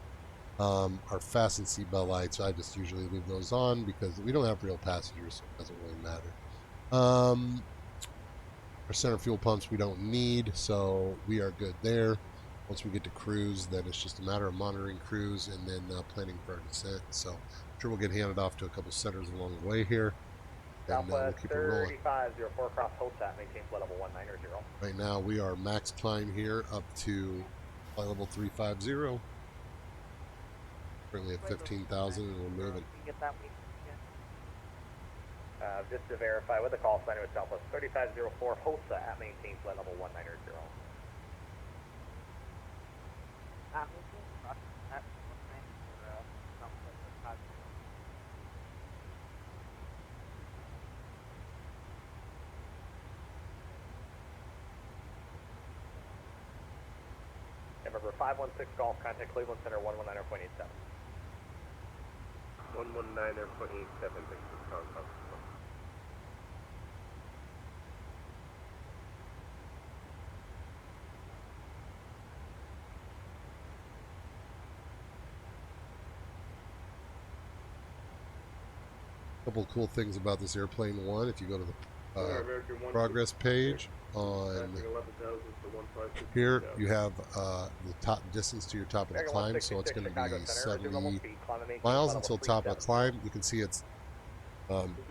Our fasten seatbelt lights, I just usually leave those on because we don't have real passengers, so it doesn't really matter. Our center fuel pumps we don't need, so we are good there. Once we get to cruise, then it's just a matter of monitoring cruise and then planning for our descent. So I'm sure we'll get handed off to a couple centers along the way here. And we'll keep it rolling. 3504 cross HOSAT, maintain flight level 190. Right now we are max climb here up to flight level 350. Currently at 15,000 and we're moving. Just to verify with the call sign with Southwest 3504 HOSAT, maintain flight level 190. November 516 Golf, contact Cleveland Center 119.87. 119.87, thanks for contact. Couple of cool things about this airplane. One, if you go to the progress page on here, you have the top distance to your top of the climb, so it's going to be 70 miles until top of the climb. You can see it's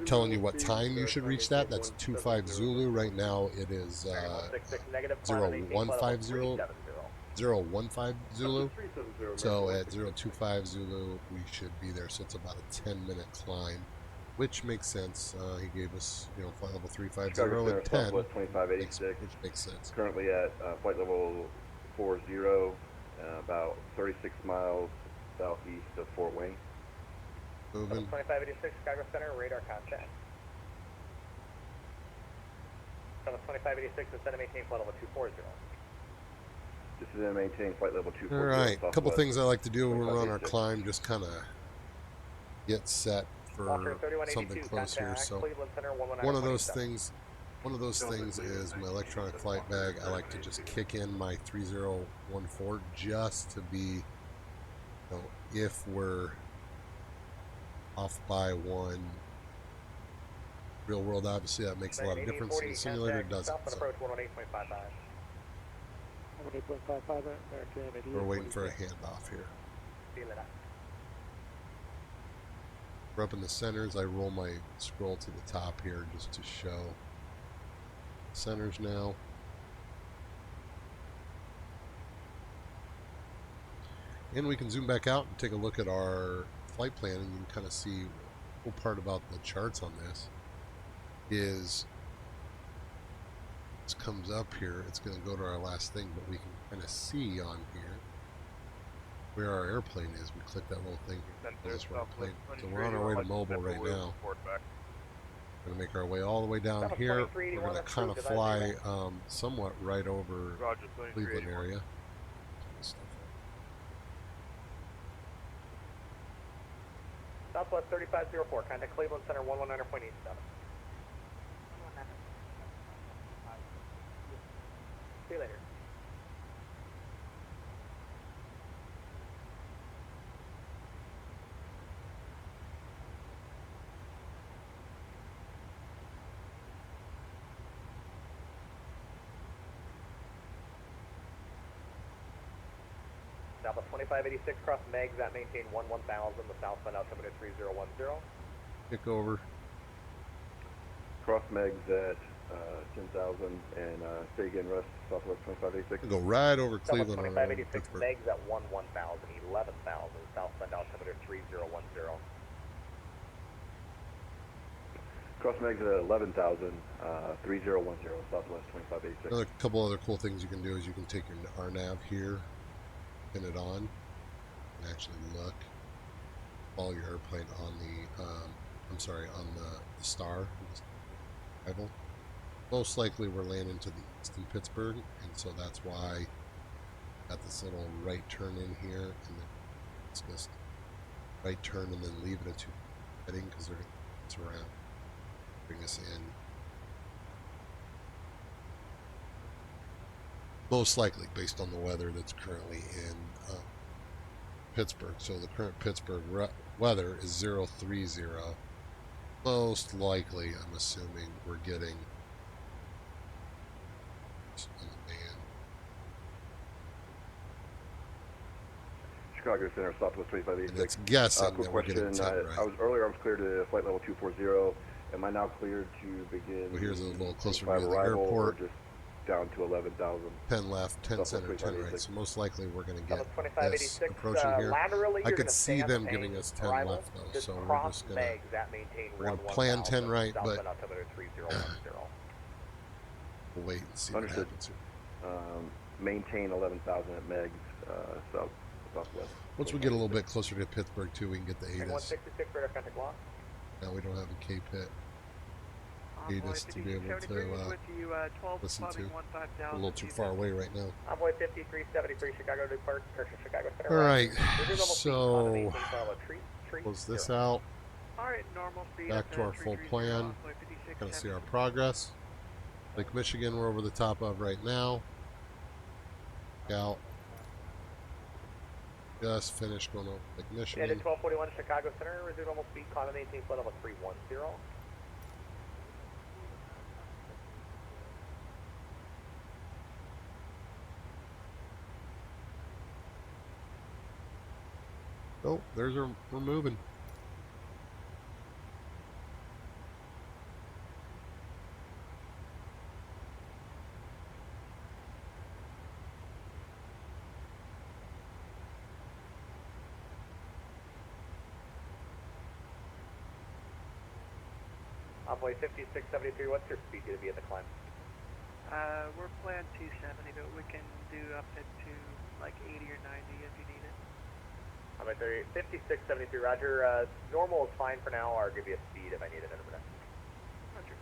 telling you what time you should reach that. That's 25 Zulu. Right now it is 0150 Zulu. So at 025 Zulu we should be there. So it's about a 10-minute climb, which makes sense. He gave us, flight level 350 at 10, which makes sense. Currently at flight level 40, about 36 miles southeast of Fort Wayne. Moving. 2586 Chicago Center, radar contact. 2586 is to maintain flight level 240. This is to maintain flight level 240. All right, a couple things I like to do when we're on our climb, just kind of get set for something close here. So one of those things is my electronic flight bag. I like to just kick in my 3014 just to be, if we're off by one. Real world, obviously, that makes a lot of difference. In the simulator, it doesn't. So. We're waiting for a handoff here. We're up in the centers. I roll my scroll to the top here just to show centers now. And we can zoom back out and take a look at our flight plan, and you can kind of see the cool part about the charts on this is this comes up here. It's going to go to our last thing, but we can kind of see on here where our airplane is. We click that little thing here. So we're on our way to mobile right now. We're going to make our way all the way down here. We're going to kind of fly somewhat right over Cleveland area. Southwest 3504, contact Cleveland Center 119.87. See you later. Southwest 2586 cross Megs at maintain 1000, the southbound altimeter 3010. Kick over. Cross Megs at 10,000 and stay again, Russ, Southwest 2586. Go right over Cleveland. Southwest 2586 Megs at 11,000, southbound altimeter 3010. Cross Megs at 11,000, 3010, Southwest 2586. Another couple other cool things you can do is you can take your RNAV here, pin it on, and actually look, follow your airplane on the, on the star, rival. most likely we're landing to the east in Pittsburgh, and so that's why got this little right turn in here, and then it's just right turn and then leave it at 2 heading because they're going to around, bring us in. Most likely based on the weather that's currently in Pittsburgh. So the current Pittsburgh weather is 030. Most likely, I'm assuming we're getting on the band. Chicago Center, Southwest 2586. And it's guessing quick that we're question. getting 10 right. I was earlier. I was cleared to flight level 240. Am I now cleared to begin? Well, here's a little closer to to the arrival, airport. Or just down to 11,000. 10 left, 10 center, 10 right. So most likely we're going to get this approaching here. I could see them giving us 10 left though, so we're just going to plan 10 right, but we'll wait and see what happens here. Maintain 11,000 at megs southwest. Once we get a little bit closer to Pittsburgh too, we can get the ATIS. 166 radar contact lock. Now we don't have a KPIT. ATIS to be able to listen to. We're a little too far away right now. Envoy 5373 Chicago Depart, Chicago Center. All right, so close this out. Alright, normal speed. Back to our full plan. Kind of see our progress. Lake Michigan, we're over the top of right now. Out. Just finished going over Lake Michigan. At 1241 Chicago Center, resume normal speed, climb and maintain flight level 310. Oh, there's our, we're moving. Envoy 5673, what's your speed going to be at the climb? We're planned 270, but we can do up it to like 80 or 90 if you need it. I'm at 5673, roger. Normal is fine for now, or I'll give you a speed if I need it in a minute. Roger.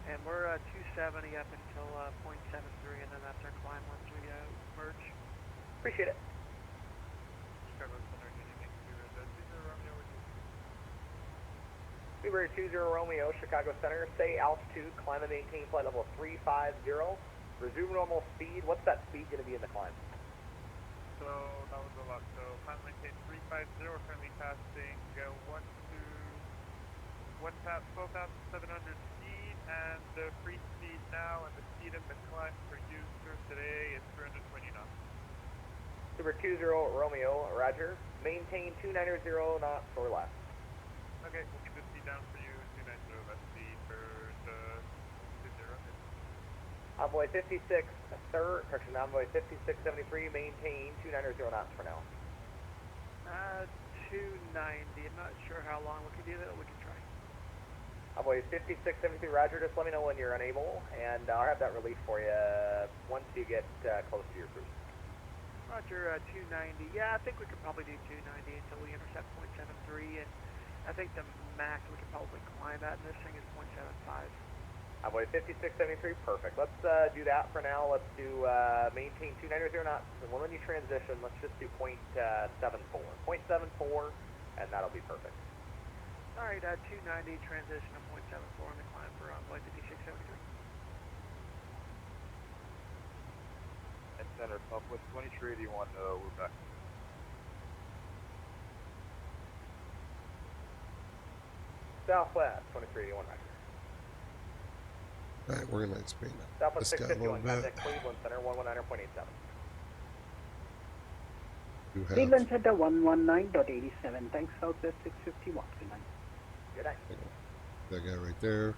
And we're 270 up until 0.73, and then that's our climb once we merge. Appreciate it. February 20 Romeo, Chicago Center. Stay altitude, climb and maintain flight level 350. Resume normal speed. What's that speed going to be in the climb? So that was a lot. So climb maintain 350, currently passing 12,700 feet, and the free speed now and the speed of the climb for user today is 320 knots. Super 20 Romeo, roger. Maintain 290 knots or less. Okay, we'll keep the speed down for you, 290 left speed for the 20. Envoy 56, sir, correction, Envoy 5673, maintain 290 knots for now. 290, I'm not sure how long we can do that, we can try. Envoy 5673, roger, just let me know when you're unable, and I'll have that released for you once you get close to your cruise. Roger, 290, yeah, I think we could probably do 290 until we intercept 0.73, and I think the max we could probably climb at in this thing is 0.75. Envoy 5673, perfect. Let's do that for now. Let's do maintain 290 knots. And when you transition, let's just do 0.74. 0.74, and that'll be perfect. All right, 290 transition to 0.74 on the climb for Envoy 5673. And center Southwest 2381, we're back. Southwest 2381, roger. All right, we're going to expand that. Southwest This guy a little 651, bit. contact Cleveland Center 119.87. You have Cleveland Center 119.87. Thanks, Southwest 651. Good night. Good night. that guy right there.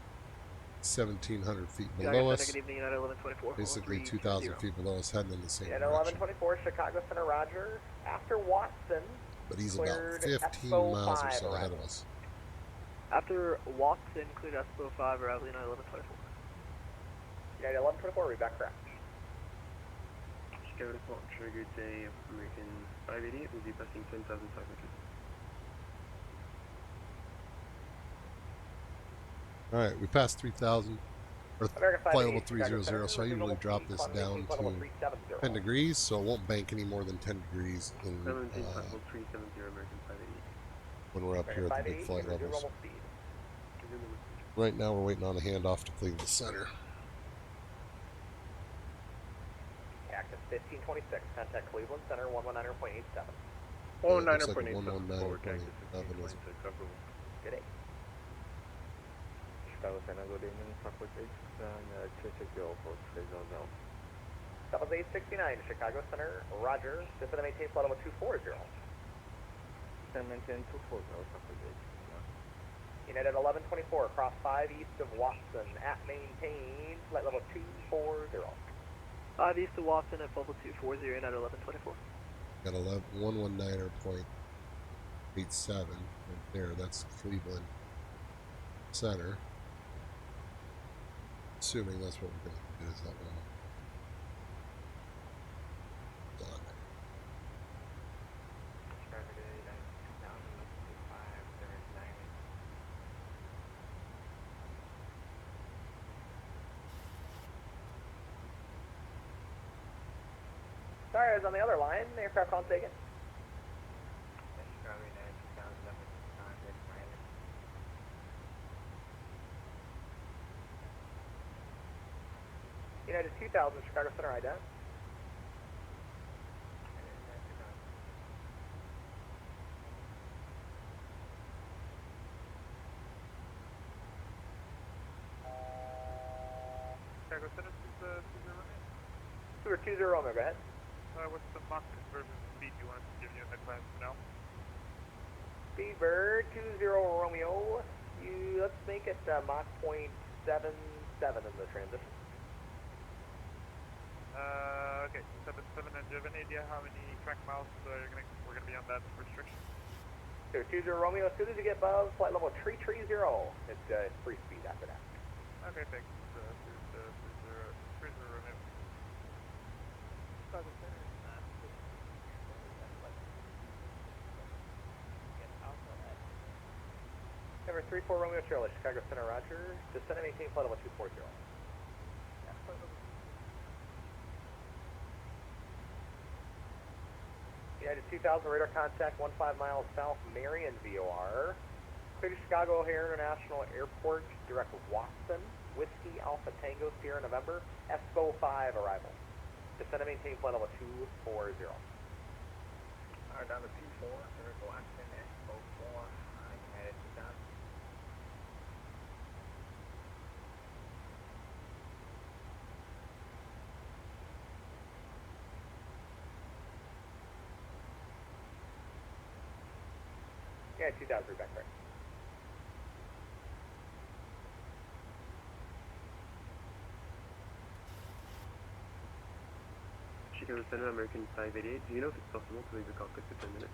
1,700 feet below us. Good evening, United 1124. Basically 2,000 feet below us, heading in the same United direction. 1124, Chicago Center, roger. After Watson, But he's about cleared 15 Expo miles or 5 so ahead arrival. of us. After Watson, cleared Expo 5, arrival United 1124. United 1124, read back correct. Chicago Default Trigger Day, American 588, will be passing 10,500. All right, we passed 3,000. or American flight level 588, Chicago 300. Center, So I usually drop this down flight level to 370. 10 degrees, so it won't bank any more than 10 degrees in 17 flight level 370, American 588. when we're up here at the big flight levels. Normal speed. Right now we're waiting on a handoff to Cleveland Center. Active 1526, contact Cleveland Center 119.87. Oh, It looks like 9.87 forward, 119.87 is 1526, approval. Good day. Chicago Center, good evening, Southwest 8, check your approach, phase on now. Southwest 869, Chicago Center, roger. Descend and maintain flight level 240. Descend and maintain 240, Southwest 8. United 1124, cross 5 east of Watson, at maintain, flight level 240. 5 east of Watson at level 240, United 1124. Got 119.87 right there. That's Cleveland Center. Assuming that's what we're going to do is that one. Done. Sorry, I was on the other line. The aircraft on taken. United 2000, Chicago Center, ident. Chicago Center, 220, go ahead. what's the Mach conversion speed you want us to give you in the class now? Speedbird 20 Romeo. Let's make it Mach 0.77 in the transition. Okay, 77, and do you have any idea how many track miles we're gonna be on that restriction? So 20 Romeo, as soon as you get above flight level 330, it's free speed after that. Okay, thanks. 30 Romeo. Number 34 Romeo Charlie, Chicago Center, roger. Descend and maintain flight level 240. United 2000, radar contact 15 miles south, Marion VOR. Clear to Chicago O'Hare International Airport, direct Watson, Whiskey Alpha Tango Sierra November, ESCO 5 arrival. Descend and maintain flight level 240. Down to P4, direct Watson, ESCO 4, United 2000. Yeah, 2000, back right. Chicago Center, American 588. Do you know if it's possible to leave the cockpit for 10 minutes?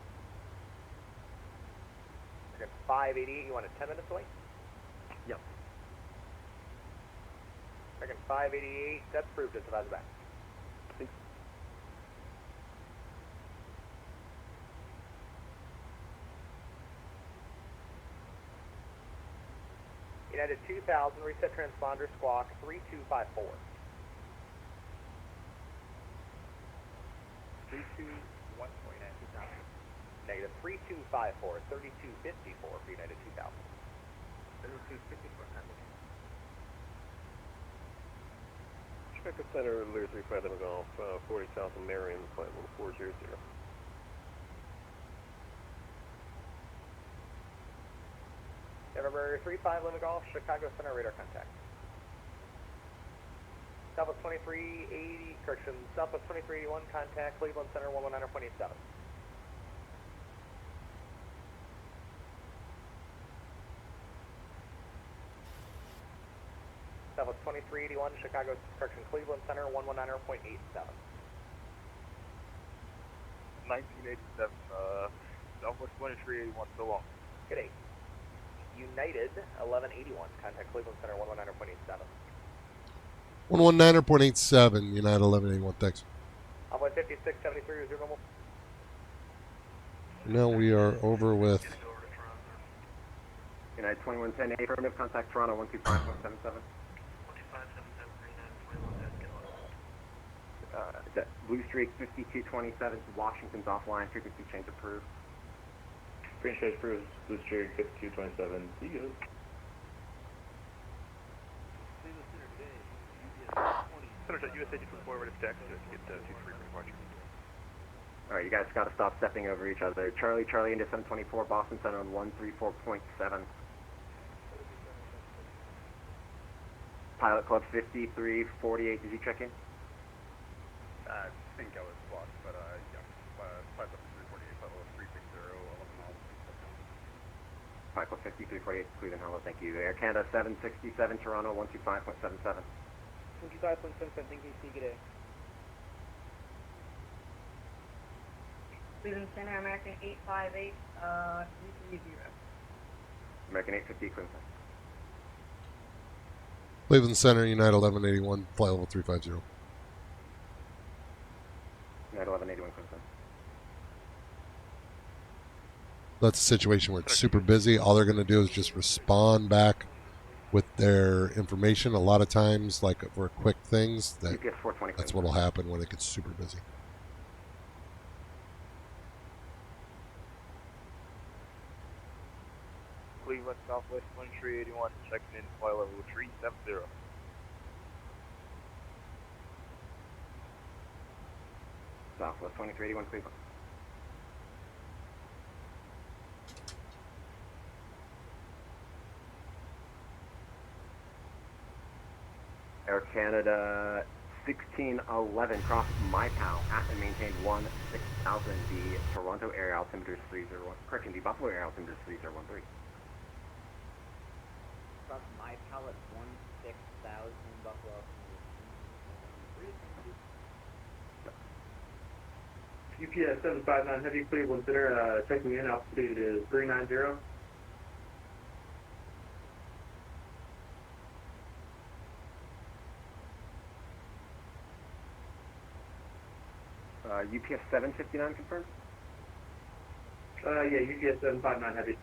Okay, 588, you want it 10 minutes away? Yep. Second 588, that's proved it's about the back. Thanks. United 2000, reset transponder, squawk 3254. 321 for United 2000. Negative 3254, 3254 for United 2000. 3254, Chicago Center, Lear 35 Golf, 40 south of Marion, flight level 400. November 35, Lima Golf, Chicago Center, radar contact. Southwest 2380, correction, Southwest 2381, contact Cleveland Center 119.87. Southwest 2381, Chicago, correction, Cleveland Center 119.87. 1987, Southwest 2381, so long. Good day. United 1181, contact Cleveland Center 119.87. 119.87, United 1181, thanks. Envoy 5673 is your normal. Now we are over with United 2110, affirmative, contact Toronto 125.77. Blue Streak 5227, Washington's offline, frequency change approved. Green Shade approves, Blue Streak 5227, see you. Center USA 224, ready for taxi, let's get 23 for departure. Alright, you guys got to stop stepping over each other. Charlie, Charlie into 724, Boston Center on 134.7. Pilot Club 5348, did you check in? I think I was blocked, but yeah. Pilot Club 348, Pilot Club 360, 11 miles. Pilot Club 5348, Cleveland, hello, thank you. Air Canada 767, Toronto 125.77. 25.77, thank you, good day. Cleveland Center, American 858, 330. American 850, Cleveland. Cleveland Center, United 1181, flight level 350. United 1181, Cleveland. That's a situation where it's super busy. All they're going to do is just respond back with their information. A lot of times, like for quick things, that's what will happen when it gets super busy. Cleveland Southwest 2381, checking in flight level 370. Southwest 2381, Cleveland. Air Canada 1611, cross my PAL at and maintained 16,000. The Toronto air altimeter is 301. Correction, the Buffalo air altimeter is 3013. Cross my PAL at 16,000 Buffalo. UPS 759 Heavy Cleveland Center, checking in, altitude is 390. UPS 759 confirmed? Yeah, UPS 759 Heavy.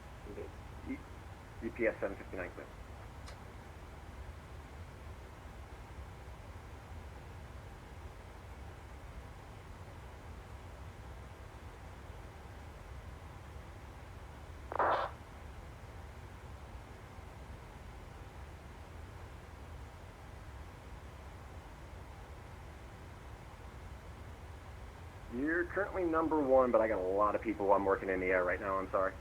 UPS 759 clear. You're currently number one, but I got a lot of people I'm working in the air right now, I'm sorry.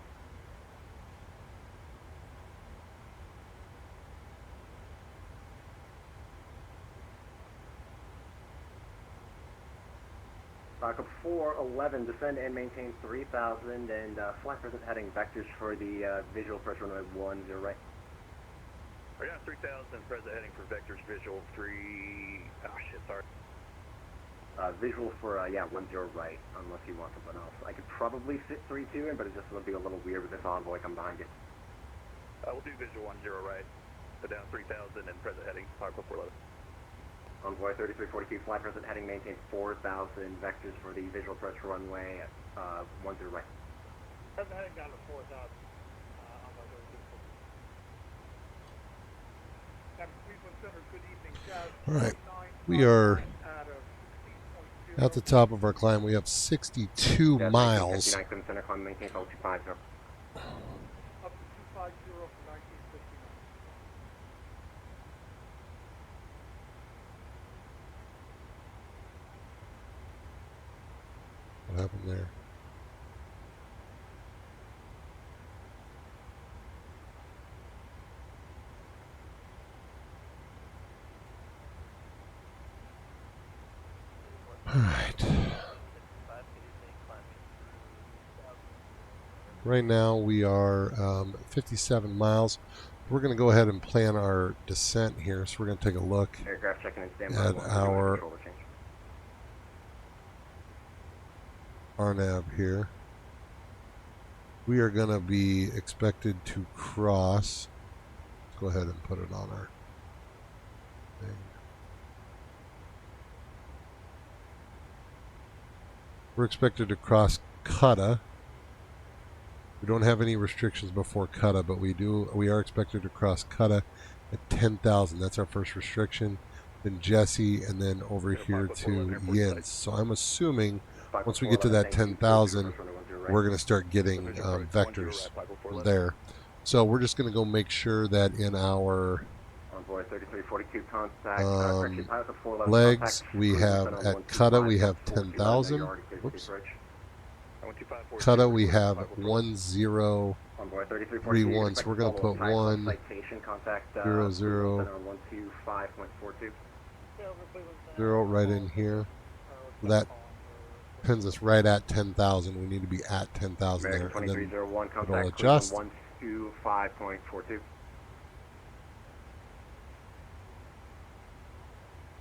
Backup 411, descend and maintain 3,000, and flight present heading vectors for the visual approach runway 10 right. Right on 3,000, present heading for vectors, visual 3, sorry. Visual for, 10 right, unless you want something else. I could probably fit 3-2 in, but it just would be a little weird with this envoy come behind you. We'll do visual 10 right, so down 3,000 and present heading, Pilot Club 411. Envoy 3342, flight present heading, maintain 4,000 vectors for the visual approach runway 10 right. Present heading down to 4,000. Envoy 3342. Cleveland Center, good evening, Jazz. All right, we are at the top of our climb. We have 62 miles. 59 Cleveland Center, climb, maintain 250. Up to 250 for 1959. What happened there? All right. Right now we are 57 miles. We're going to go ahead and plan our descent here. So we're going to take a look Aircraft checking in standby. at our RNAV here. We are going to be expected to cross. Let's go ahead and put it on our thing. We're expected to cross Kutta. We don't have any restrictions before Kutta, but we are expected to cross Kutta at 10,000. That's our first restriction. then Jesse, and then over here to Yinz. So I'm assuming once we get to that 10,000, we're going to start getting vectors from there. So we're just going to go make sure that in our legs we have at Kata we have 10,000. Whoops. Kata we have 1031. So we're going to put 100. Right in here. That pins us right at 10,000. We need to be at 10,000 there, and then it'll adjust. 125.42.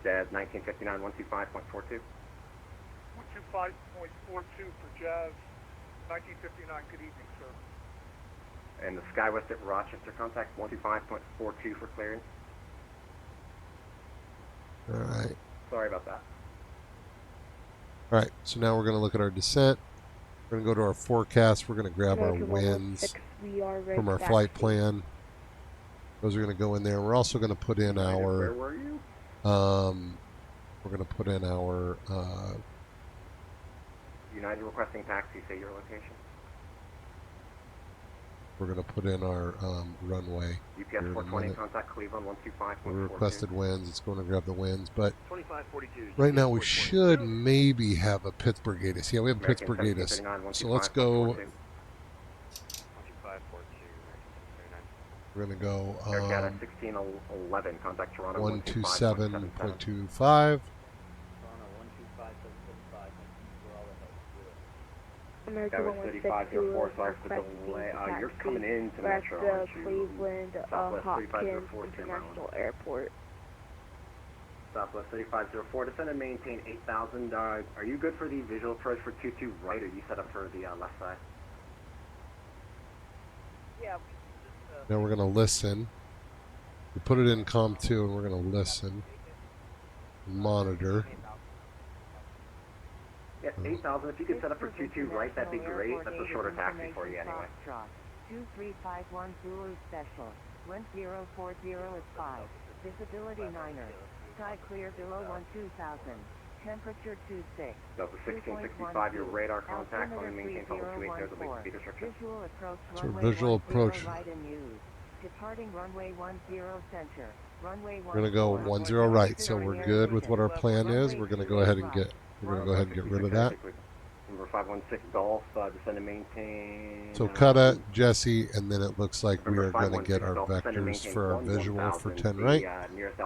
Jazz 1959 125.42. 125.42 for Jazz 1959. Good evening, sir. And the SkyWest at Rochester, contact 125.42 for clearance. All right. Sorry about that. All right, so now we're going to look at our descent. We're going to go to our forecast. We're going to grab our winds from our flight plan. Those are going to go in there. We're also going to put in our... Where were you? We're going to put in our... United requesting taxi, say your location. We're going to put in our runway. UPS 420, contact Cleveland 125.42. We requested winds. It's going to grab the winds, but right now we should maybe have a Pittsburgh ATIS. Yeah, we have a Pittsburgh ATIS. So let's go. We're going to go 1611, contact Toronto 127.25. America 3504, sorry for the delay. You're coming into Metro, aren't you? Cleveland Hopkins International Airport. Southwest 3504, descend and maintain 8,000. Are you good for the visual approach for 22 right, or are you set up for the left side? Yeah. Now we're going to listen. We put it in COM 2 and we're going to listen. Monitor. Yeah, 8,000. If you could set up for 22 right, that'd be great. That's a shorter taxi for you anyway. 2351 Zulu Special. 1040 is 5. Visibility 9er. Sky clear below 12,000. Temperature 26. Delta 1665, your radar contact. Only maintain level 28. There's a big speed restriction. Visual approach So runway visual 10 approach. right and use. Departing runway 10 center. Runway 10 We're going to go 10 right. So we're good with what our plan is. We're going to go ahead and get... We're going to go ahead and get rid of that. Number 516 Golf, descend and maintain. So Kata, Jesse, and then it looks like we are going to get our vectors for our visual for 10 right.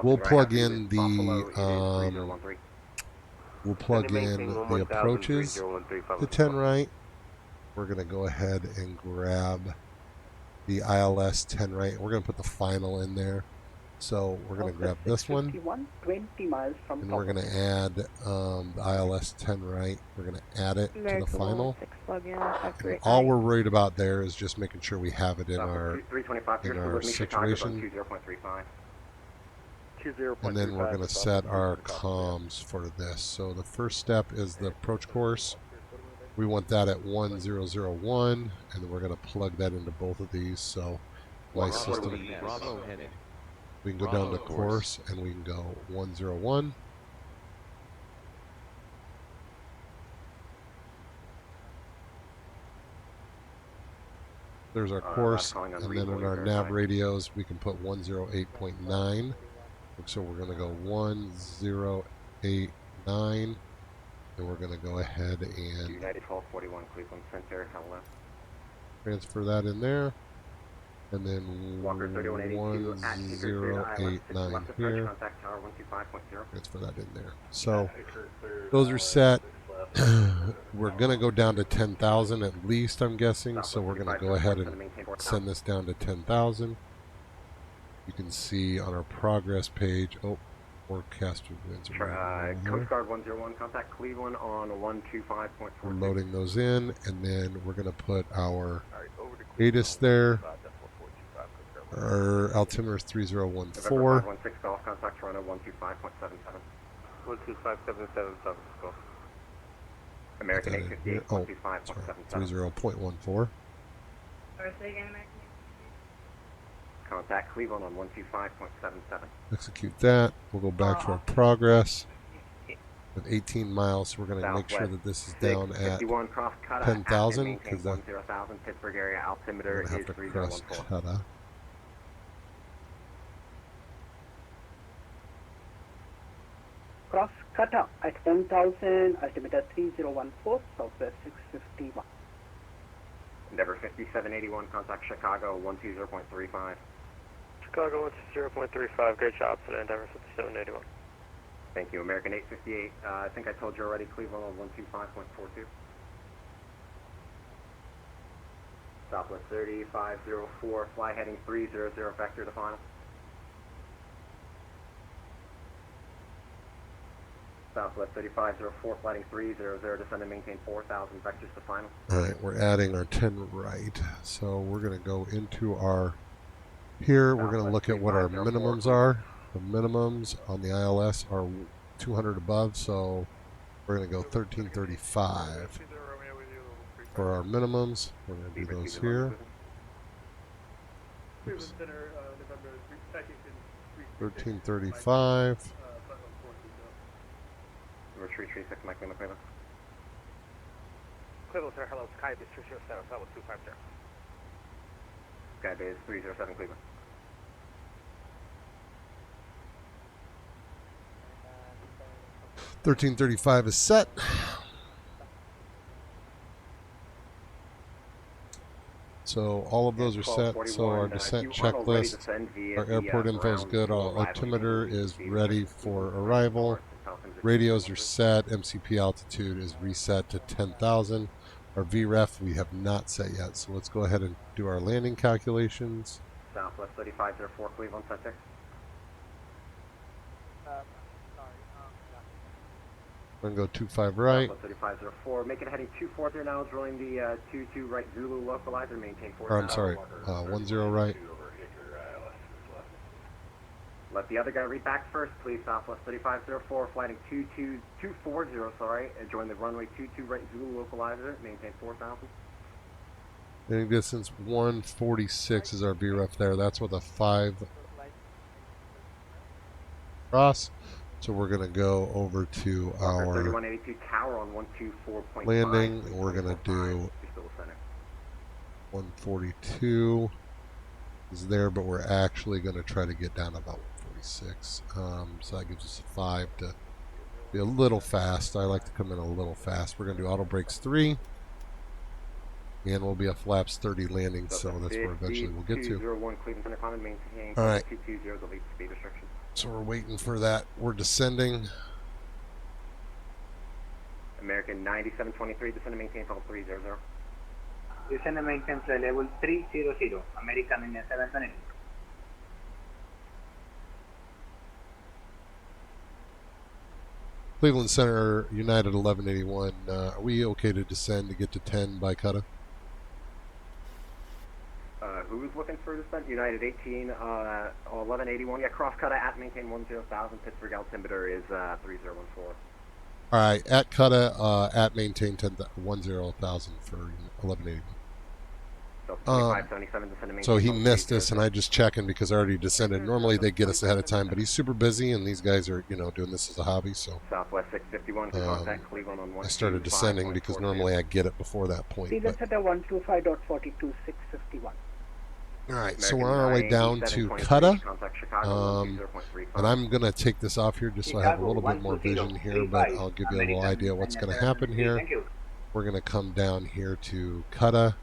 We'll plug in the approaches to 10 right. We're going to go ahead and grab the ILS 10 right. We're going to put the final in there. So we're going to grab this one, 20 miles from and we're going to add the ILS 10 right. We're going to add it to the final. And all we're worried about there is just making sure we have it in our situation. And then we're going to set our comms for this. So the first step is the approach course. We want that at 1001, and we're going to plug that into both of these. So my system... We can go down to course and we can go 101. There's our course, and then in our nav radios we can put 108.9. So we're going to go 1089, and we're going to go ahead and United 1241 Cleveland Center, hello. Transfer that in there. And then 1089 here. Transfer that in there. So those are set. We're going to go down to 10,000 at least, I'm guessing. So we're going to go ahead and send this down to 10,000. You can see on our progress page. Oh, forecast winds are Coast Guard 101, contact Cleveland on 125.4. We're loading those in, and then we're going to put our ATIS there. Our altimeter is 3014. November 516 Golf, contact Toronto 125.77. 125.77 Golf. American 858, 125.77. 30.14. Or say again, American. contact Cleveland on 125.77. Execute that. We'll go back to our progress with 18 miles. So we're going to make sure that this is down at 51 cross Cutta 10,000 because that's 10,000. Pittsburgh area altimeter going to have is to 3014. cross Cutta. Cross Cutta at 10,000, altimeter 3014, southwest 651. Endeavor 5781, contact Chicago 120.35. Chicago 120.35, great job today, Endeavor 5781. Thank you. American 858, I think I told you already, Cleveland on 125.42. Southwest 3504, fly heading 300, vector to final. Southwest 3504, flighting 300, descend and maintain 4,000, vectors to final. Alright, we're adding our 10 right. So we're going to go into our, here we're going to look at what our minimums are. The minimums on the ILS are 200 above, so we're going to go 1335 for our minimums. We're going to do those here. Oops. 1335. Retreat 36, Mike Lima, Cleveland. Cleveland, sir, hello, Skybase 307, that was 250. Skybase 307, Cleveland. $13.35 is set. So all of those are set. So our descent checklist, our airport info is good. Our altimeter is ready for arrival. Radios are set. MCP altitude is reset to 10,000. Our VREF we have not set yet. So let's go ahead and do our landing calculations. Southwest 3504, Cleveland Center. We're going to go 25 right. 3504. Make it heading 240 now, drilling the 22 right Zulu localizer, maintain 4. Or I'm sorry, 10 right. Let the other guy read back first, please. Southwest 3504, flighting 240, sorry. Join the runway 22 right Zulu localizer, maintain 4,000. Landing distance 146 is our VREF there. That's with a 5 cross. So we're going to go over to our 3182 tower on 124.5. landing. We're going to do 142 is there, but we're actually going to try to get down to about 146. So that gives us a 5 to be a little fast. I like to come in a little fast. We're going to do auto brakes 3. And we'll be a flaps 30 landing, so that's where eventually we'll get to. All right. So we're waiting for that. We're descending. American 9723, descend and maintain level 300. Descend and maintain level 300. American 9723. Cleveland Center, United 1181. Are we okay to descend to get to 10 by Cutta? Who's looking for descent? United 18, 1181. Yeah, cross Cutta at maintain 10,000. Pittsburgh altimeter is 3014. All right, at Cutta, at maintain 10,000 for 1181. So 2577 descend and maintain. So he missed us, and I just checking because I already descended. Normally they get us ahead of time, but he's super busy, and these guys are, doing this as a hobby. So Southwest 651, contact Cleveland on 125. I started descending because normally I get it before that point. Cleveland Center 125.42, 651. All right, so we're on our way down to Cutta, and I'm going to take this off here just so I have a little bit more vision here, but I'll give you a little idea what's going to happen here. We're going to come down here to Cutta,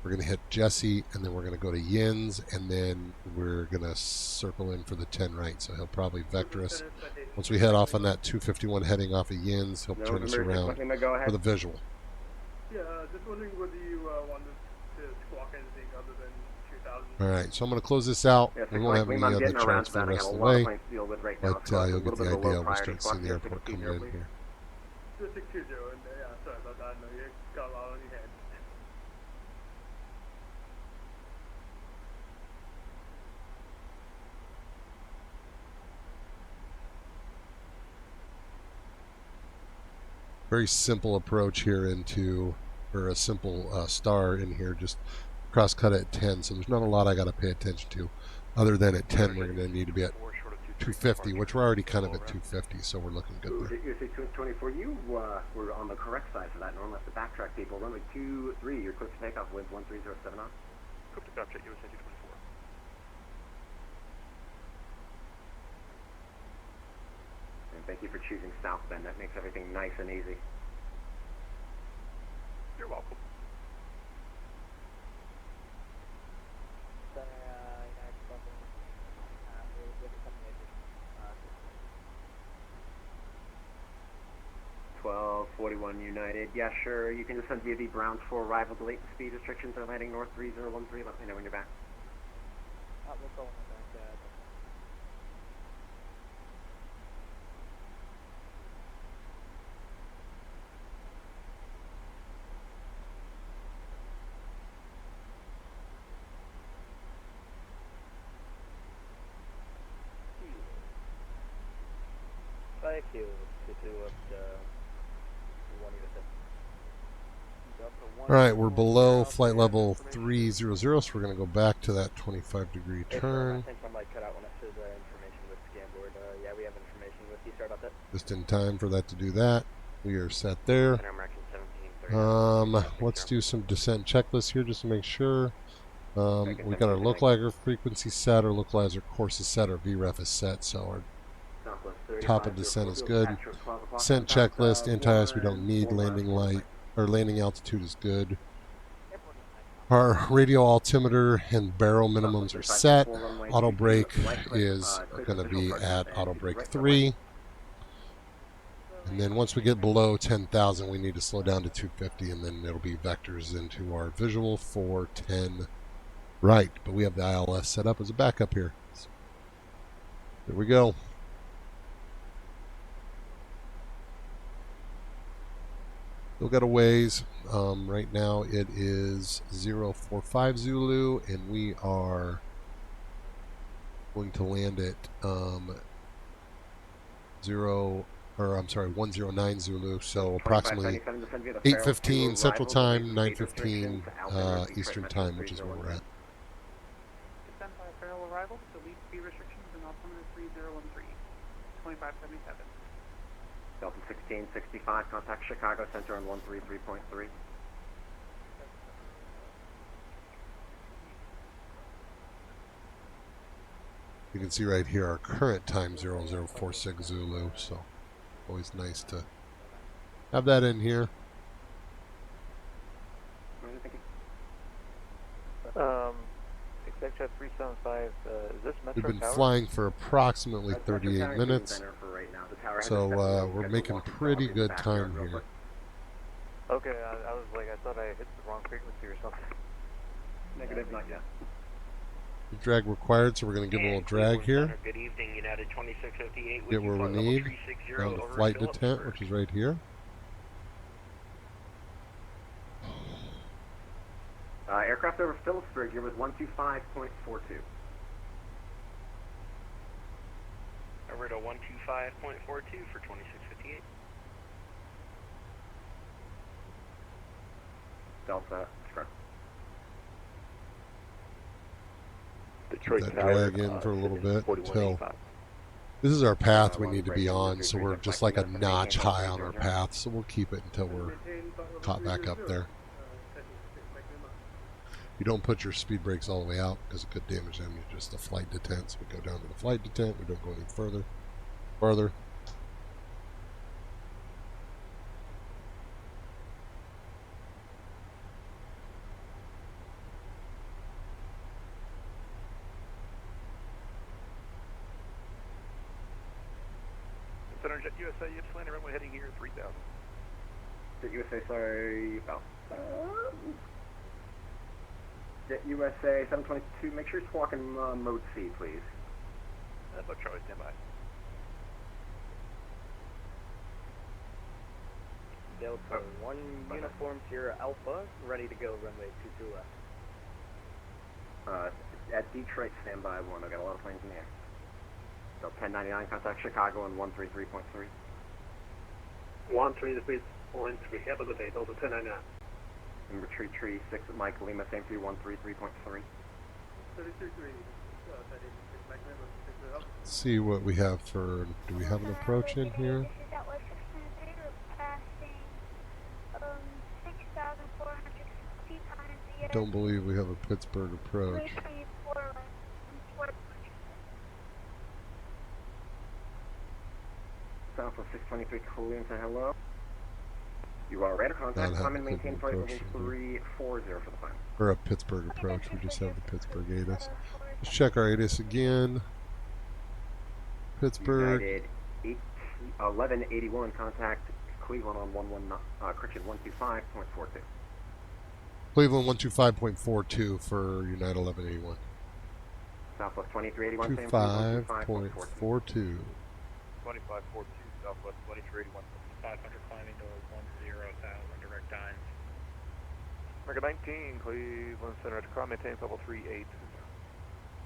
we're going to hit Jesse, and then we're going to go to Yins, and then we're going to circle in for the 10 right, so he'll probably vector us. Once we head off on that 251 heading off of Yins, he'll turn us around for the visual. Yeah, just wondering whether you wanted to squawk anything other than 2,000. Alright, so I'm going to close this out. We won't have any other transfer the rest of the way, but you'll get the idea. We'll start seeing the airport coming in here. 620, and yeah, sorry about that. I know you got a lot on your hands. Very simple approach here into, or a simple star in here, just cross cut at 10, so there's not a lot I got to pay attention to. Other than at 10, we're going to need to be at 250, which we're already kind of at 250, so we're looking good there. USA 224, you were on the correct side for that. Normally, have to backtrack people. Runway 23, you're clear to take off with 1307 on. Crypto Capture, USA 224. And thank you for choosing South Bend. That makes everything nice and easy. You're welcome. 1241 United. Yeah, sure. You can just send DV Browns for arrival. Delay and speed restrictions are landing north 3013. Let me know when you're back. We'll go on the back. Thank you. To up to 1 All right, we're below flight level 300, so we're going to go back to that 25-degree turn. I think I might cut out when I said information with Scamboard. Yeah, we have information with you. Sorry about that. Just in time for that to do that. We are set there. Let's do some descent checklists here just to make sure. We got our localizer frequency set, our localizer course is set, our VREF is set, so our top of descent is good. Descent checklist, anti-ice we don't need, landing light or landing altitude is good. Our radio altimeter and barrel minimums are set. Auto brake is going to be at auto brake 3. And then once we get below 10,000, we need to slow down to 250, and then it'll be vectors into our visual for 10 right. But we have the ILS set up as a backup here. So there we go. Still got a ways. Right now it is 045 Zulu, and we are going to land at 109 Zulu, so approximately 8:15 Central Time, 9:15 Eastern Time, which is where we're at. Descent by parallel arrival, delete speed restrictions and altimeter 3013, 2577. Delta 1665, contact Chicago Center on 133.3. You can see right here our current time 0046 Zulu, so always nice to have that in here. Exec 375, is this Metro We've been Tower? flying for approximately 38 minutes, so we're making pretty good time here. Okay, I was like, I thought I hit the wrong frequency or something. Negative, not yet. Drag required, so we're going to give a little drag here. Good evening, United 2658. Get where we need, down to flight detent, which is right here. Aircraft over Phillipsburg, you're with 125.42. Over to 125.42 for 2658. Delta, correct. Keep that drag in for a little bit until this is our path we need to be on, so we're just like a notch high on our path, so we'll keep it until we're caught back up there. You don't put your speed brakes all the way out because it could damage them. You're just the flight detent, so we go down to the flight detent. We don't go any farther. Jet USA, you just landed runway heading here 3000. Jet USA, sorry, Jet USA 722, make sure it's walking mode C, please. But Charlie, stand by. Delta 1 Uniform Sierra Alpha, ready to go, runway 22 left. At Detroit, stand by 1. I've got a lot of planes in the air. Delta 1099, contact Chicago on 133.3. 133.3, have a good day, Delta 1099. And retreat tree 6 at Mike Lima, same for you, 133.3. 33.3, See what we have for. Do we have an approach in here? This is Southwest 693. We're passing 6,400 feet on the Don't believe we have a Pittsburgh approach. Southwest 623, Korean, say hello. You are radar contact. Climb and maintain flight level 340 for the climb. Or a Pittsburgh approach. We just have the Pittsburgh ATIS. Let's check our ATIS again. Pittsburgh. United 1181, contact Cleveland on 125.42. Cleveland 125.42 for United 1181. Southwest 2381, 25.42. 2542, Southwest 2381. 500 climbing to 10,000, direct time. America 19, Cleveland Center to call, maintain level 38.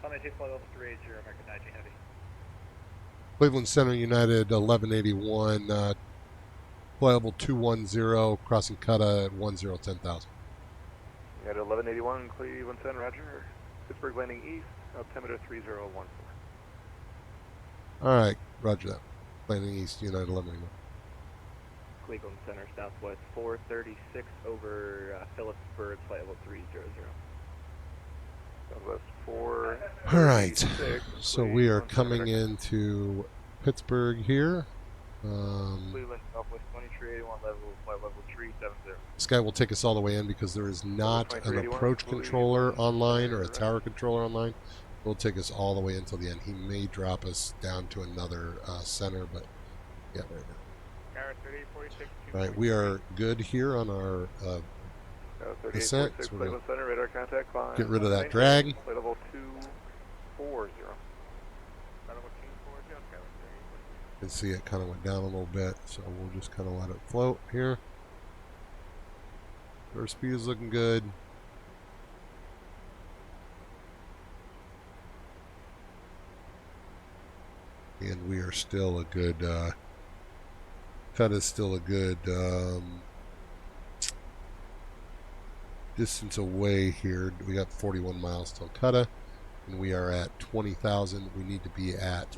Call maintain flight level 380, America 19 heavy. Cleveland Center United 1181, flight level 210, crossing Cutta at 10,000. United 1181, Cleveland Center, roger. Pittsburgh landing east, altimeter 3014. Alright, roger that. Landing east, United 1181. Cleveland Center, Southwest 436 over Phillipsburg, flight level 300. Southwest 4. Alright, so we are coming into Pittsburgh here. Cleveland, Southwest 2381, flight level 370. This guy will take us all the way in because there is not an approach controller online or a tower controller online. It will take us all the way until the end. He may drop us down to another center, but yeah, right now. Alright, we are good here on our descent. So we're going to get rid of that drag. Level 240. You can see it kind of went down a little bit, so we'll just kind of let it float here. Our speed is looking good. And we are still a good, Cut is still a good distance away here. We got 41 miles till Cutta, and we are at 20,000. We need to be at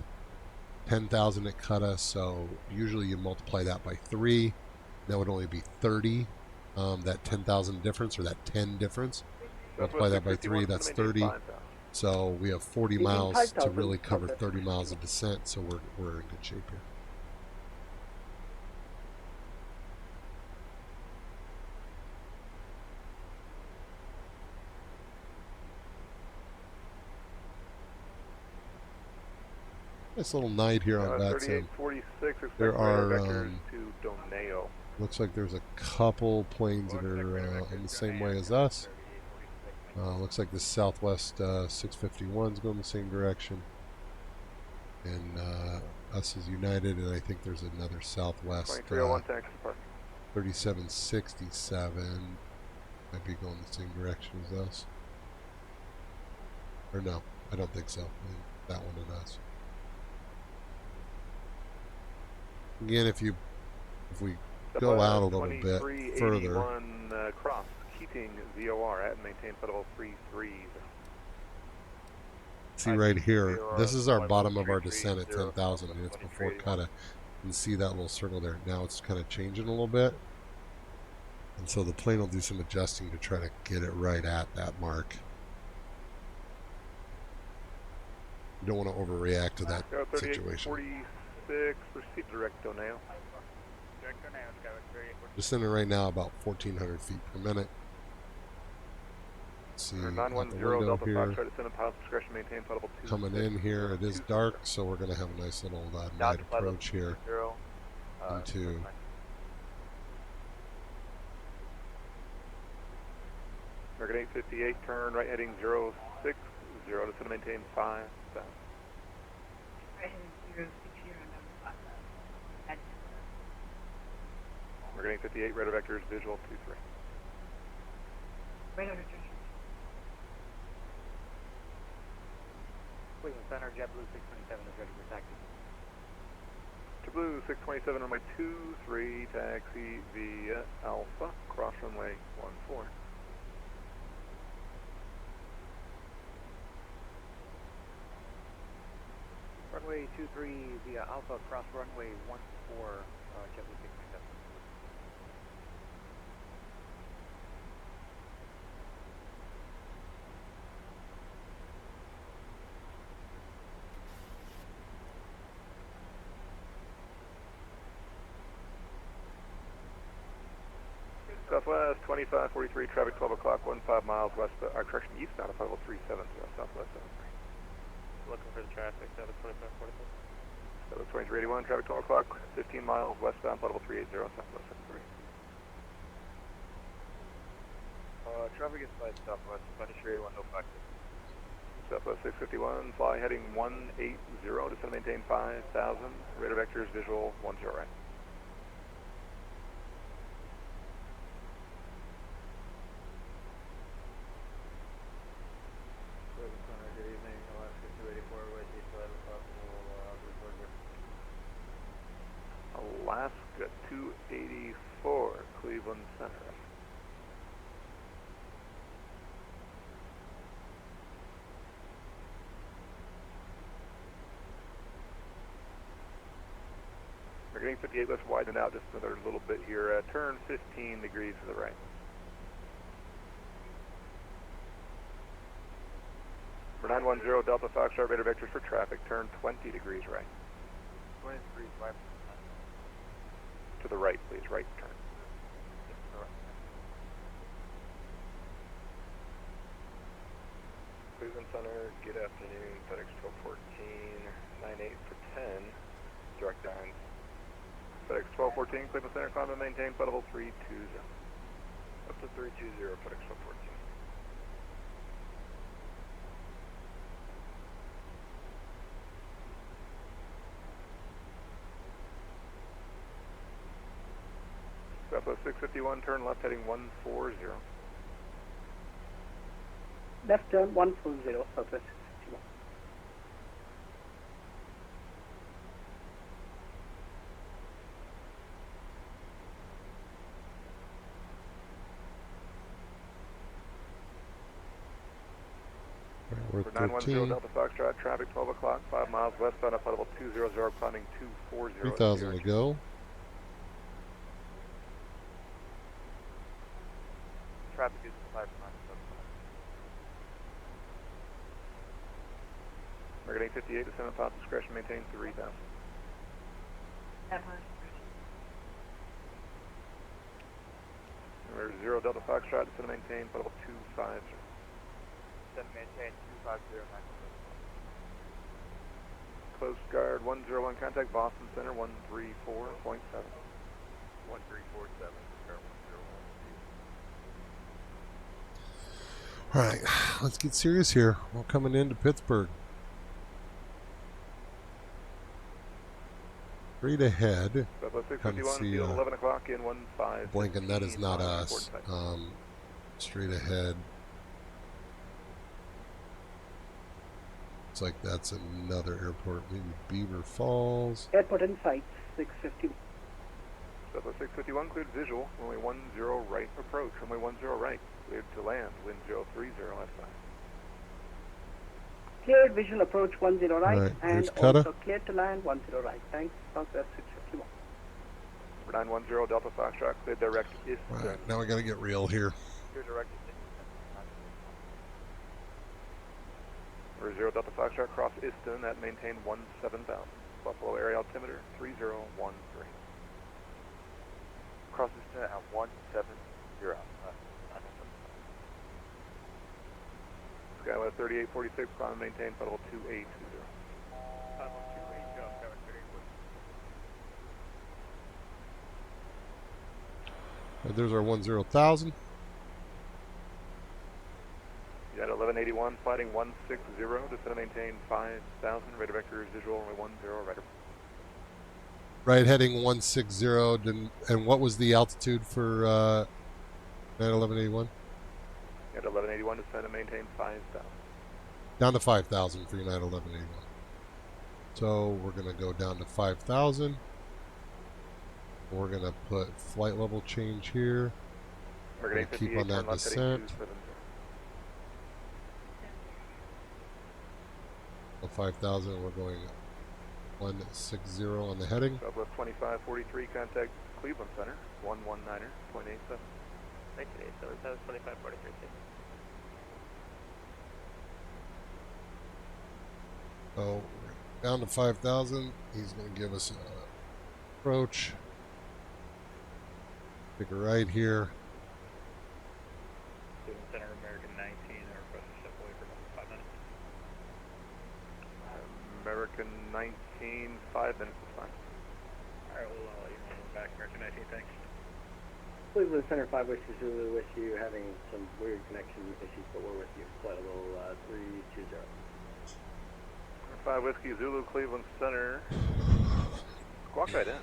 10,000 at Cutta, so usually you multiply that by 3. That would only be 30. That 10,000 difference, or that 10 difference. Multiply that by 3, that's 30. So we have 40 miles to really cover 30 miles of descent, so we're in good shape here. Nice little night here on Vatsim. There are looks like there's a couple planes that are in the same way as us. Looks like the Southwest 651 is going the same direction, and us is United, and I think there's another Southwest 3767 might be going the same direction as us. Or no, I don't think so. I think that one and us. Again, if we go out a little bit further, cross, keeping VOR at maintain level 33. see right here, this is our bottom of our descent at 10,000, and it's before Cutta. You can see that little circle there. Now it's kind of changing a little bit, and so the plane will do some adjusting to try to get it right at that mark. You don't want to overreact to that situation. 46, proceed direct Doneo. Descending right now about 1,400 feet per minute. Let's see, out the window here. Coming in here, it is dark, so we're going to have a nice little night approach here into American 858, turn right heading 060, descend to maintain 5,000. American 858, radar vectors, visual 23. Radar vectors. Cleveland Center, JetBlue 627 is ready for taxi. JetBlue 627, runway 23, taxi via Alpha, cross runway 14. runway 23 via Alpha, cross runway 14, JetBlue 637. Southwest 2543, traffic 12 o'clock, 15 miles west, correction, eastbound of 5037, southwest 73. Looking for the traffic, that was 2544. That was 2381, traffic 12 o'clock, 15 miles westbound, level 380, southwest 73. Traffic is by southwest, 2381, no factor. Southwest 651, fly heading 180, descend and maintain 5000, radar vectors visual 10 right. Good evening, Alaska 284, with the flight of possible report here. Alaska 284, Cleveland Center. We're getting 58, let's widen out just another little bit here. Turn 15 degrees to the right. For 910 Delta Foxtrot, radar vectors for traffic, turn 20 degrees right. 20 degrees right. To the right, please, right turn. Cleveland Center, good afternoon, FedEx 1214, 98 for 10, direct lines. FedEx 1214, Cleveland Center, climb and maintain flight level 320. Up to 320, FedEx 1214. Southwest 651, turn left heading 140. Left turn 140, Southwest 651. We're For 910 13. Delta Foxtrot, traffic 12 o'clock, 5 miles westbound up level 200, climbing 240. 3,000 to go. Traffic is 5 miles. We're getting 58, descend at top discretion, maintain 3,000. We're 0 Delta Foxtrot, descend and maintain flight level 250. Descend and maintain 250, Coast Guard 101, contact Boston Center 134.7. 1347, All right, let's get serious here. We're coming into Pittsburgh. Straight ahead. Come see 11 o'clock in 15. blinking. That is not us. Straight ahead. Looks like that's another airport. Maybe Beaver Falls. Airport in sight, 650. Southwest 651, cleared visual, runway 10 right approach, runway 10 right, cleared to land, wind 030 outside. Cleared visual approach 10 right, Right, and Cutter. also cleared to land 10 right. Thanks, Southwest 651. For 910 Delta Foxtrot, cleared direct east. Right, now we got to get real here. Clear direct For 0 Delta Foxtrot, cross Easton at maintain 17,000. Buffalo area altimeter 3013. Cross Easton at 170. Skywest 3846, climb and maintain flight level 2820. Right, there's our 10,000. You had 1181, fighting 160, descend and maintain 5,000, radar vector is visual, runway 10, radar. Right, heading 160. And what was the altitude for 91181? You had 1181, descend and maintain 5,000. Down to 5,000 for your 91181. So we're going to go down to 5,000. We're going to put flight level change here. We're going to keep on that descent. 5,000, we're going 160 on the heading. Southwest 2543, contact Cleveland Center, 119er, 0.87. 1987, that was 2543. So we're down to 5,000. He's going to give us an approach. Take a right here. Cleveland Center, American 19, I request to step away for about 5 minutes. American 19, 5 minutes is fine. Alright, we'll let you know when we're back. American 19, thanks. Cleveland Center 5 Whiskey Zulu with you, having some weird connection issues, but we're with you. Flight level 320. 5 Whiskey Zulu, Cleveland Center. Squawk right in.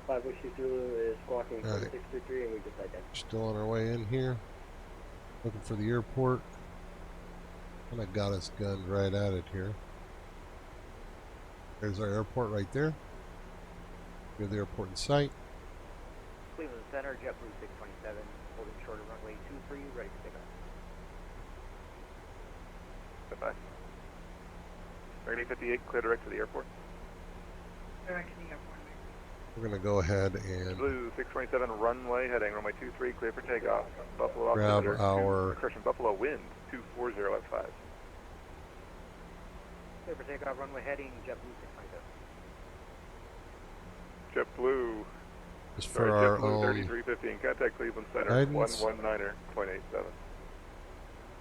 5 Whiskey Zulu is squawking All right. 4633, and we just identified. Still on our way in here. Looking for the airport. And I got us gunned right at it here. There's our airport right there. We have the airport in sight. Cleveland Center, JetBlue 627, holding short of runway 23, ready to pick up. Goodbye. American 858, clear direct to the airport. Direct to the airport. We're going to go ahead and Blue 627, runway, heading runway 23, clear for takeoff. Buffalo grab altimeter, our correction, Buffalo wind, 240 at 5. Clear for takeoff, runway heading, JetBlue 627. JetBlue. just for our JetBlue own 3315, contact Cleveland Center, guidance. 119er, 0.87.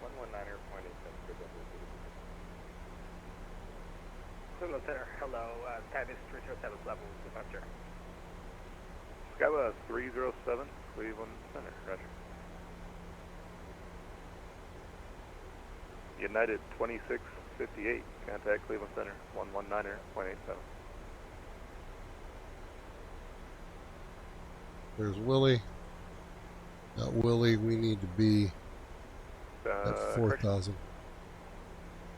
119er, 0.87 for JetBlue. Cleveland Center, hello, Skybus 307 level, departure. Skybus 307, Cleveland Center, roger. United 2658, contact Cleveland Center, 119er, 0.87. There's Willie. Not Willie, we need to be at 4,000.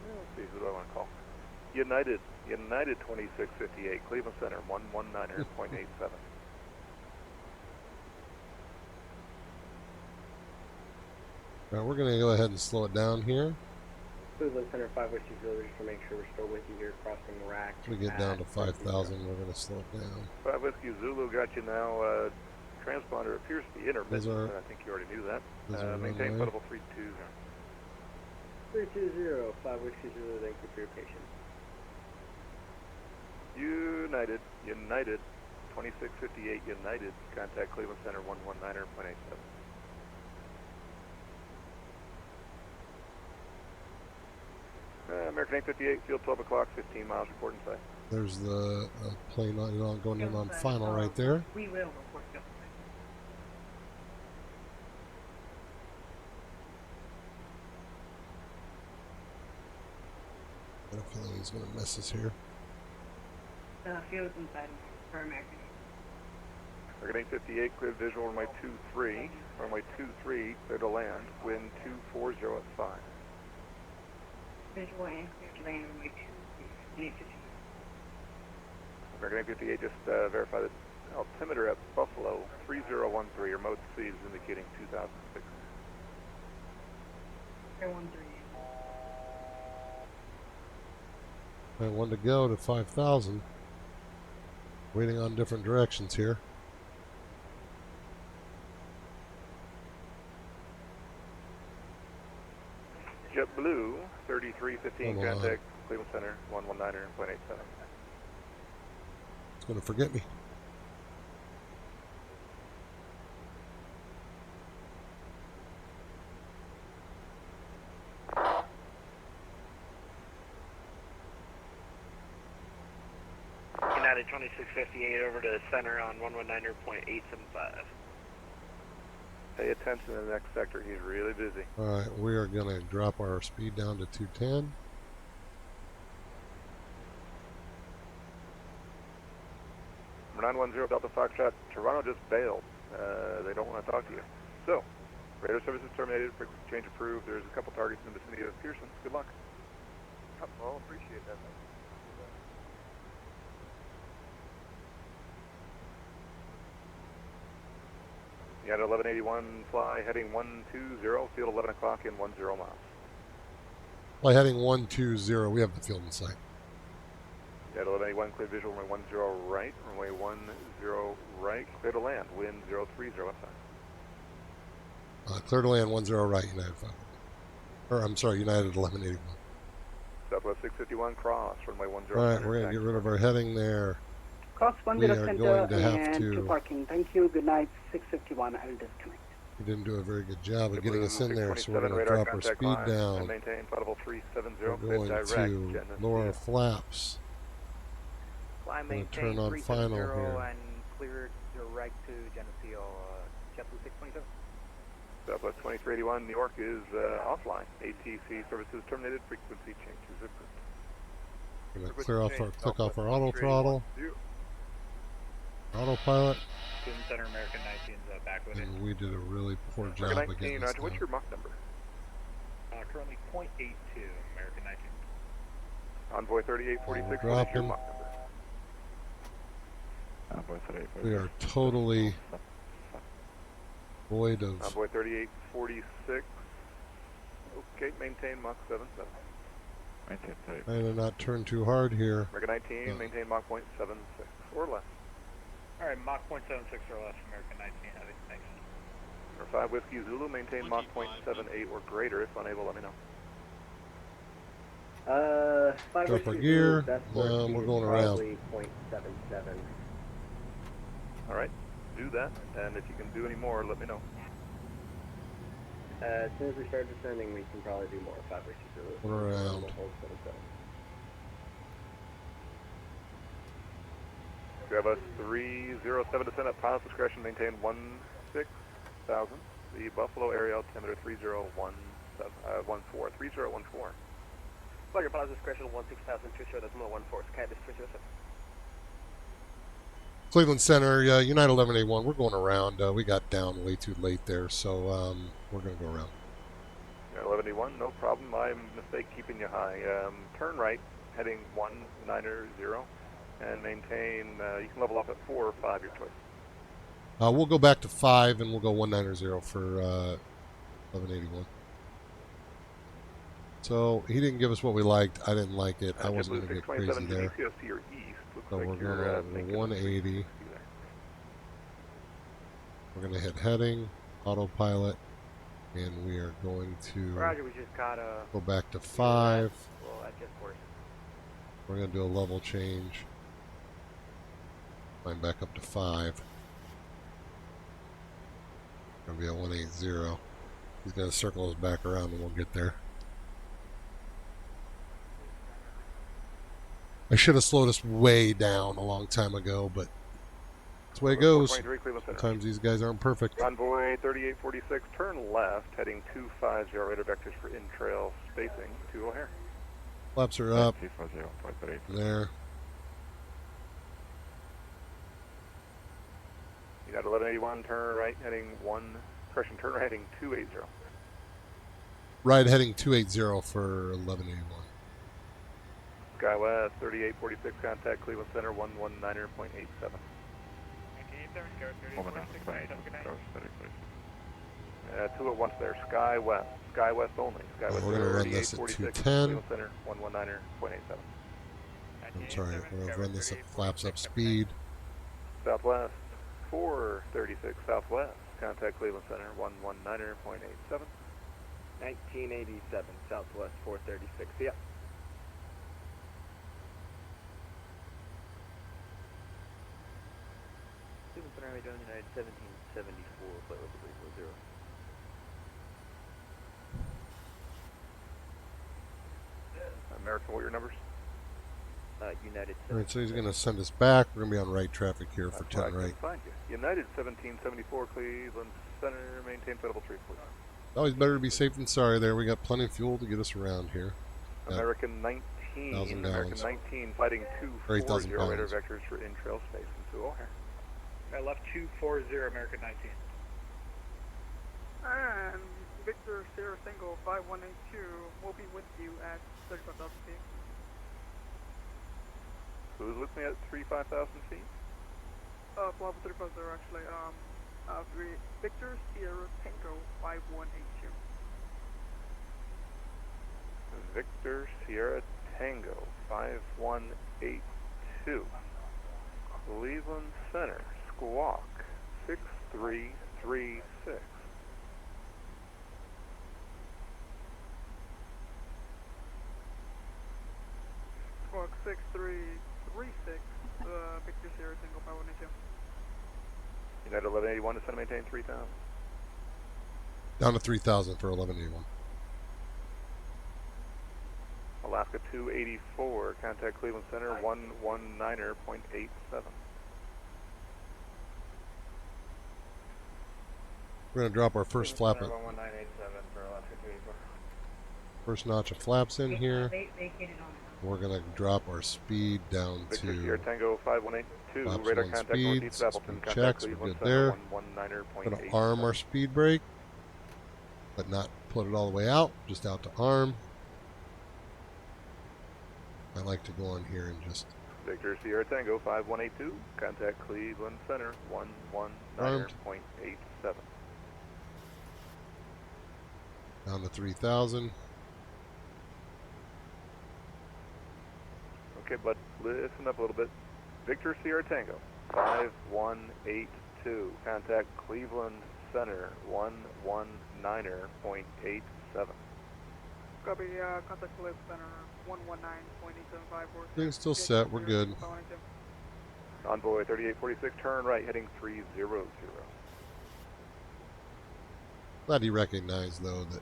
Let's see, who do I want to call? United 2658, Cleveland Center, 119er, 0.87. Alright, we're going to go ahead and slow it down here. Cleveland Center 5 Whiskey Zulu, just to make sure we're still with you here, crossing the rack. As we get down to 5,000, we're going to slow it down. 5 Whiskey Zulu got you now. Transponder appears to be intermittent. I think you already knew that. Maintain flight level 320. 320, 5 Whiskey Zulu, thank you for your patience. United 2658, United, contact Cleveland Center, 119er, 0.87. American 858, field 12 o'clock, 15 miles, report in sight. There's the plane going in on final right there. We will report to I have a feeling he's going to miss us here. Field's inside for American. American 858, cleared visual, runway 23. Runway 23, clear to land, wind 240 at 5. Visual and clear to land runway 23. American 858, just verify that altimeter at Buffalo 3013, your mode speed is indicating 2006. 013. I want to go to 5,000. Waiting on different directions here. JetBlue 3315, contact Cleveland Center, 119er, 0.87. It's going to forget me. United 2658 over to center on 119er, 0.875. Pay attention to the next sector, he's really busy. Alright, we are going to drop our speed down to 210. Number 910 Delta Foxtrot, Toronto just bailed. They don't want to talk to you. So, radar service is terminated, frequency change approved. There's a couple targets in the vicinity of Pearson. Good luck. Well, appreciate that. You had 1181 fly heading 120, field 11 o'clock in 10 miles. Fly heading 120. We have the field in sight. United 1181, clear visual, runway 10 right, runway 10 right, clear to land, wind 030 outside. Clear to land 10 right, United 5. Or, I'm sorry, United 1181. Southwest 651, cross, runway 10. All right, we're going to get rid of our heading there. Cross 10 We are center going to have and to... parking. Thank you. Good night. 651. I'll disconnect. We didn't do a very good job of getting us in there, so 627, we're going to radar drop our contact speed line, down. and maintain flight level 370, We're clear going direct, to Geneseo. lower our flaps. Climb I'm gonna maintain turn on 370 final here. and clear direct to Geneseo, JetBlue 627. Southwest 2381, New York is offline. ATC services terminated, frequency changes approved. We're going to clear off our, click off our auto throttle. Autopilot. Student Center American 19's back with it. And we did a really poor job American of getting 19, this Roger, what's down. your Mach number? Currently 0.82, American 19. Envoy 3846, what is your Dropping. Mach number? Envoy 3846. We are totally void of... Envoy 3846. Okay, maintain Mach 77. Maintain 38. Trying to not turn too hard here. American 19, maintain Mach 0.76 or less. Alright, Mach 0.76 or less, American 19, heavy. Thanks. Number 5 Whiskey Zulu, maintain Mach 0.78 or greater. If unable, let me know. 5 Drop our Whiskey gear. Zulu, best port We're speed is going around. probably 0.77. Alright, do that. And if you can do any more, let me know. As soon as we start descending, we can probably do more. 5 Whiskey Zulu. We're around. We'll hold 77. We have a 307 descent at pilot's discretion, maintain 16,000. The Buffalo area altimeter 3014. 3014. Flight your pilot's discretion 16,000 to show decimal 14, Sky District 307. Cleveland Center, United 1181, we're going around. We got down way too late there, so we're going to go around. 1181, no problem. My mistake keeping you high. Turn right, heading 190, and maintain, you can level off at 4 or 5, your choice. We'll go back to 5, and we'll go 190 for 1181. So he didn't give us what we liked. I didn't like it. I wasn't going to get crazy there. To your east. Looks So like we're going you're, to 180. We're going to hit heading, autopilot, and we are going to Roger, we just got a... go back to 5. Well, that just worked. We're going to do a level change. Climb back up to 5. Going to be at 180. He's going to circle us back around and we'll get there. I should have slowed us way down a long time ago, but that's the way it goes. Sometimes these guys aren't perfect. Envoy 3846, turn left, heading 250, radar vectors for in-trail spacing to O'Hare. Flaps are up. There. You got 1181, turn right, heading 280. Right heading 280 for 1181. SkyWest 3846, contact Cleveland Center 119.87. Two at once there. Skywest. Skywest only. Skywest we're going to run this at 210. Cleveland Center 119.87. I'm sorry, we're going to run this at flaps up speed. Southwest 436 Southwest. Contact Cleveland Center 119.87. 1987, Southwest 436. Yeah. Student Center, United 1774, flight level 340. American, what are your numbers? United. Alright, so he's going to send us back. We're going to be on right traffic here for 10 right. Find you. United 1774 Cleveland Center, maintain flight level 3, please. Always better to be safe than sorry there. We got plenty of fuel to get us around here. American 19, American 19 fighting 240 radar vectors for in-trail space into O'Hare. I left 240, American 19. And Victor Sierra Single 5182 will be with you at 35,000 feet. Who's with me at 35,000 feet? Level 350 actually. Victor Sierra Tango 5182. Victor Sierra Tango 5182. Cleveland Center, Squawk 6336. Squawk 6336, Victor Sierra Tango 5182. United 1181, descend and maintain 3000. Down to 3,000 for 1181. Alaska 284, contact Cleveland Center 119.87. We're going to drop our first flap. 11987 for Alaska 284. First notch of flaps in here. Vacated on We're going to drop our speed down Victor to Sierra Tango 5182, flaps radar 1 contact speed. northeast of Appleton, Speed contact checks. We're Cleveland good Center there. 119.87. Going to arm our speed brake, but not put it all the way out, just out to arm. I like to go on here and just Victor Sierra Tango 5182, contact Cleveland Center 119.87. down to 3,000. Okay, but listen up a little bit. Victor Sierra Tango 5182, contact Cleveland Center 119.87. Copy, contact Cleveland Center 119.875. Things still set. We're good. Envoy 3846, turn right, heading 300. Glad he recognized, though, that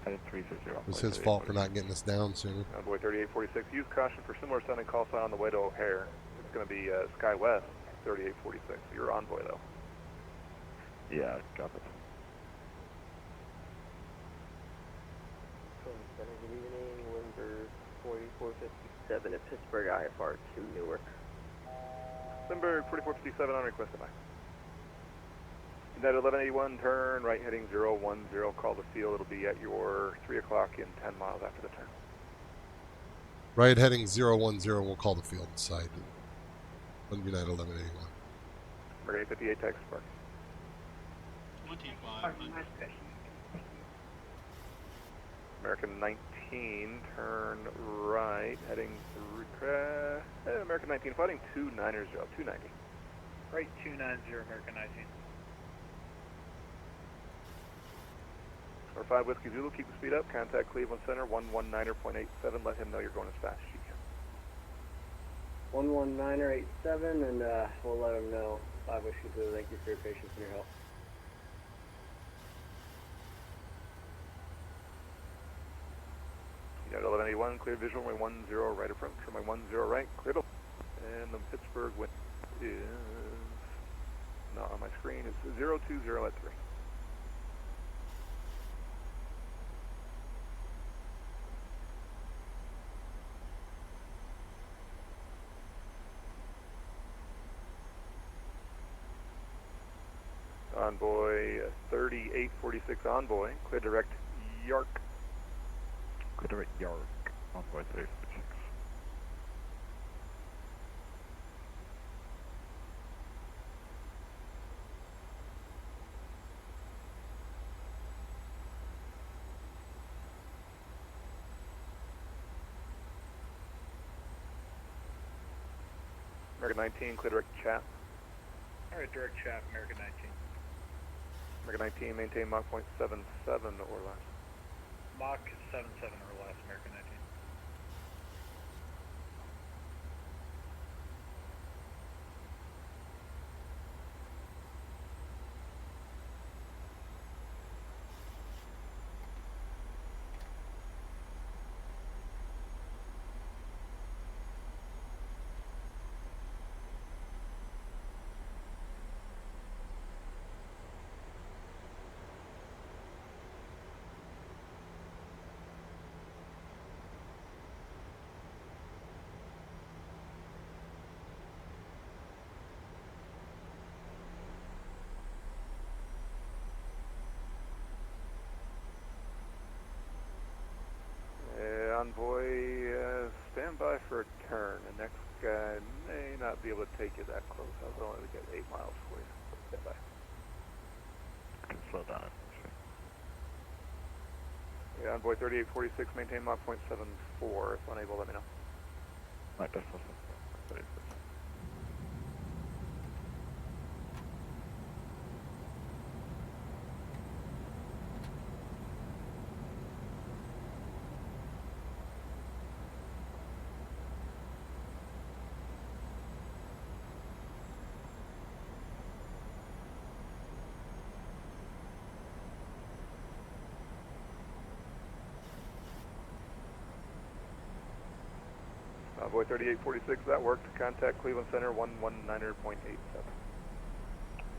Heading 300. it was his fault for not getting us down sooner. Envoy 3846, use caution for similar sounding call sign on the way to O'Hare. It's going to be Sky West 3846. You're Envoy, though. Yeah, got it. Center, good evening. Winds are 4457 at Pittsburgh, IFR 2 Newark. Lindbergh 4457 on request of mine. United 1181, turn right heading 010, call the field. It'll be at your 3 o'clock in 10 miles after the turn. Right heading 010, we'll call the field side. United 1181. American 58, Texas Park. 25. American 19, turn right, heading through, American 19, fighting 290, 290. Right 290, American 19. Or 5 Whiskey Zulu, keep the speed up, contact Cleveland Center 119.87, let him know you're going as fast as you can. 11987, and we'll let him know. 5 Whiskey Zulu, thank you for your patience and your help. United 1181, clear visual, runway 10 right approach, runway 10 right, cleared up. And the Pittsburgh wind is, not on my screen, it's 020 at 3. Envoy 3846 Envoy, clear direct York. Clear direct York, Envoy 346. American 19, clear direct Chat. Alright, direct chat, American 19. American 19, maintain Mach 0.77 or less. Mach 77 or less, American 19. Envoy, stand by for a turn. The next guy may not be able to take you that close. I was only to get 8 miles for you. Stand by. Can slow down. Yeah, Envoy 3846, maintain Mach 0.74. If unable, let me know. Right, that's awesome. Envoy 3846, that worked. Contact Cleveland Center 119.87.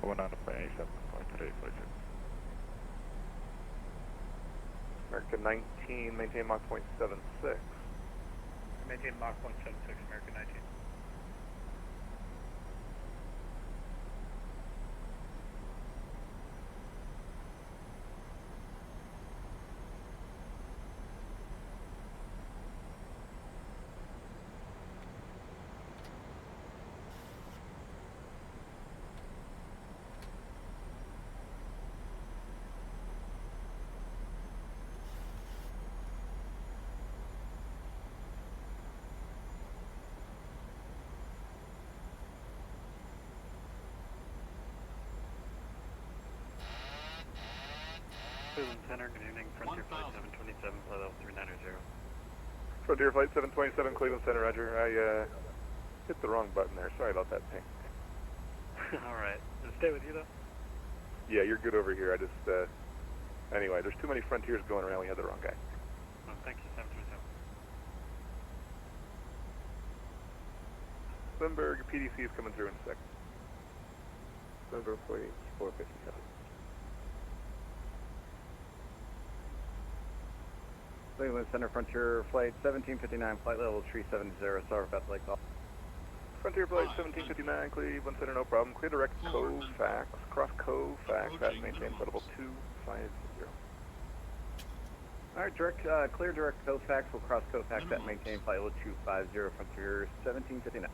109.87.346. American 19, maintain Mach 0.76. Maintain Mach 0.76, American 19. Cleveland Center, good evening, Frontier Flight 727, flight level 390. Frontier Flight 727, Cleveland Center, roger. I hit the wrong button there. Sorry about that, ping. Alright, does it stay with you though? Yeah, you're good over here. I just, anyway, there's too many Frontiers going around. We had the wrong guy. Oh, thank you, 727. Lindbergh, PDC is coming through in a sec. Number 457. Cleveland Center, Frontier Flight 1759, flight level 370, sorry about the late call. Frontier Flight 1759, Cleveland Center, no problem. Clear direct Kofax, cross Kofax, that maintain flight level 250. Alright, clear direct Kofax, will cross Kofax, that maintain flight level 250, Frontier 1759.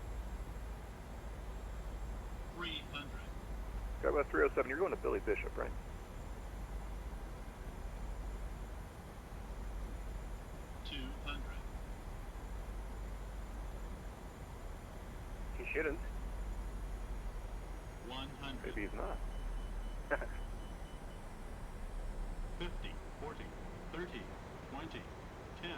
300. Skywest 307, you're going to Billy Bishop, right? He shouldn't. 100. Maybe he's not. 50, 40, 30, 20, 10.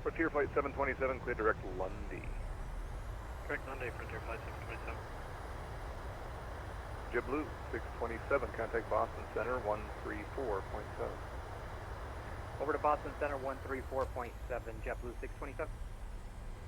Frontier Flight 727, clear direct Lundy. Correct Monday, Frontier Flight 727. JetBlue 627, contact Boston Center 134.7. Over to Boston Center 134.7, JetBlue 627.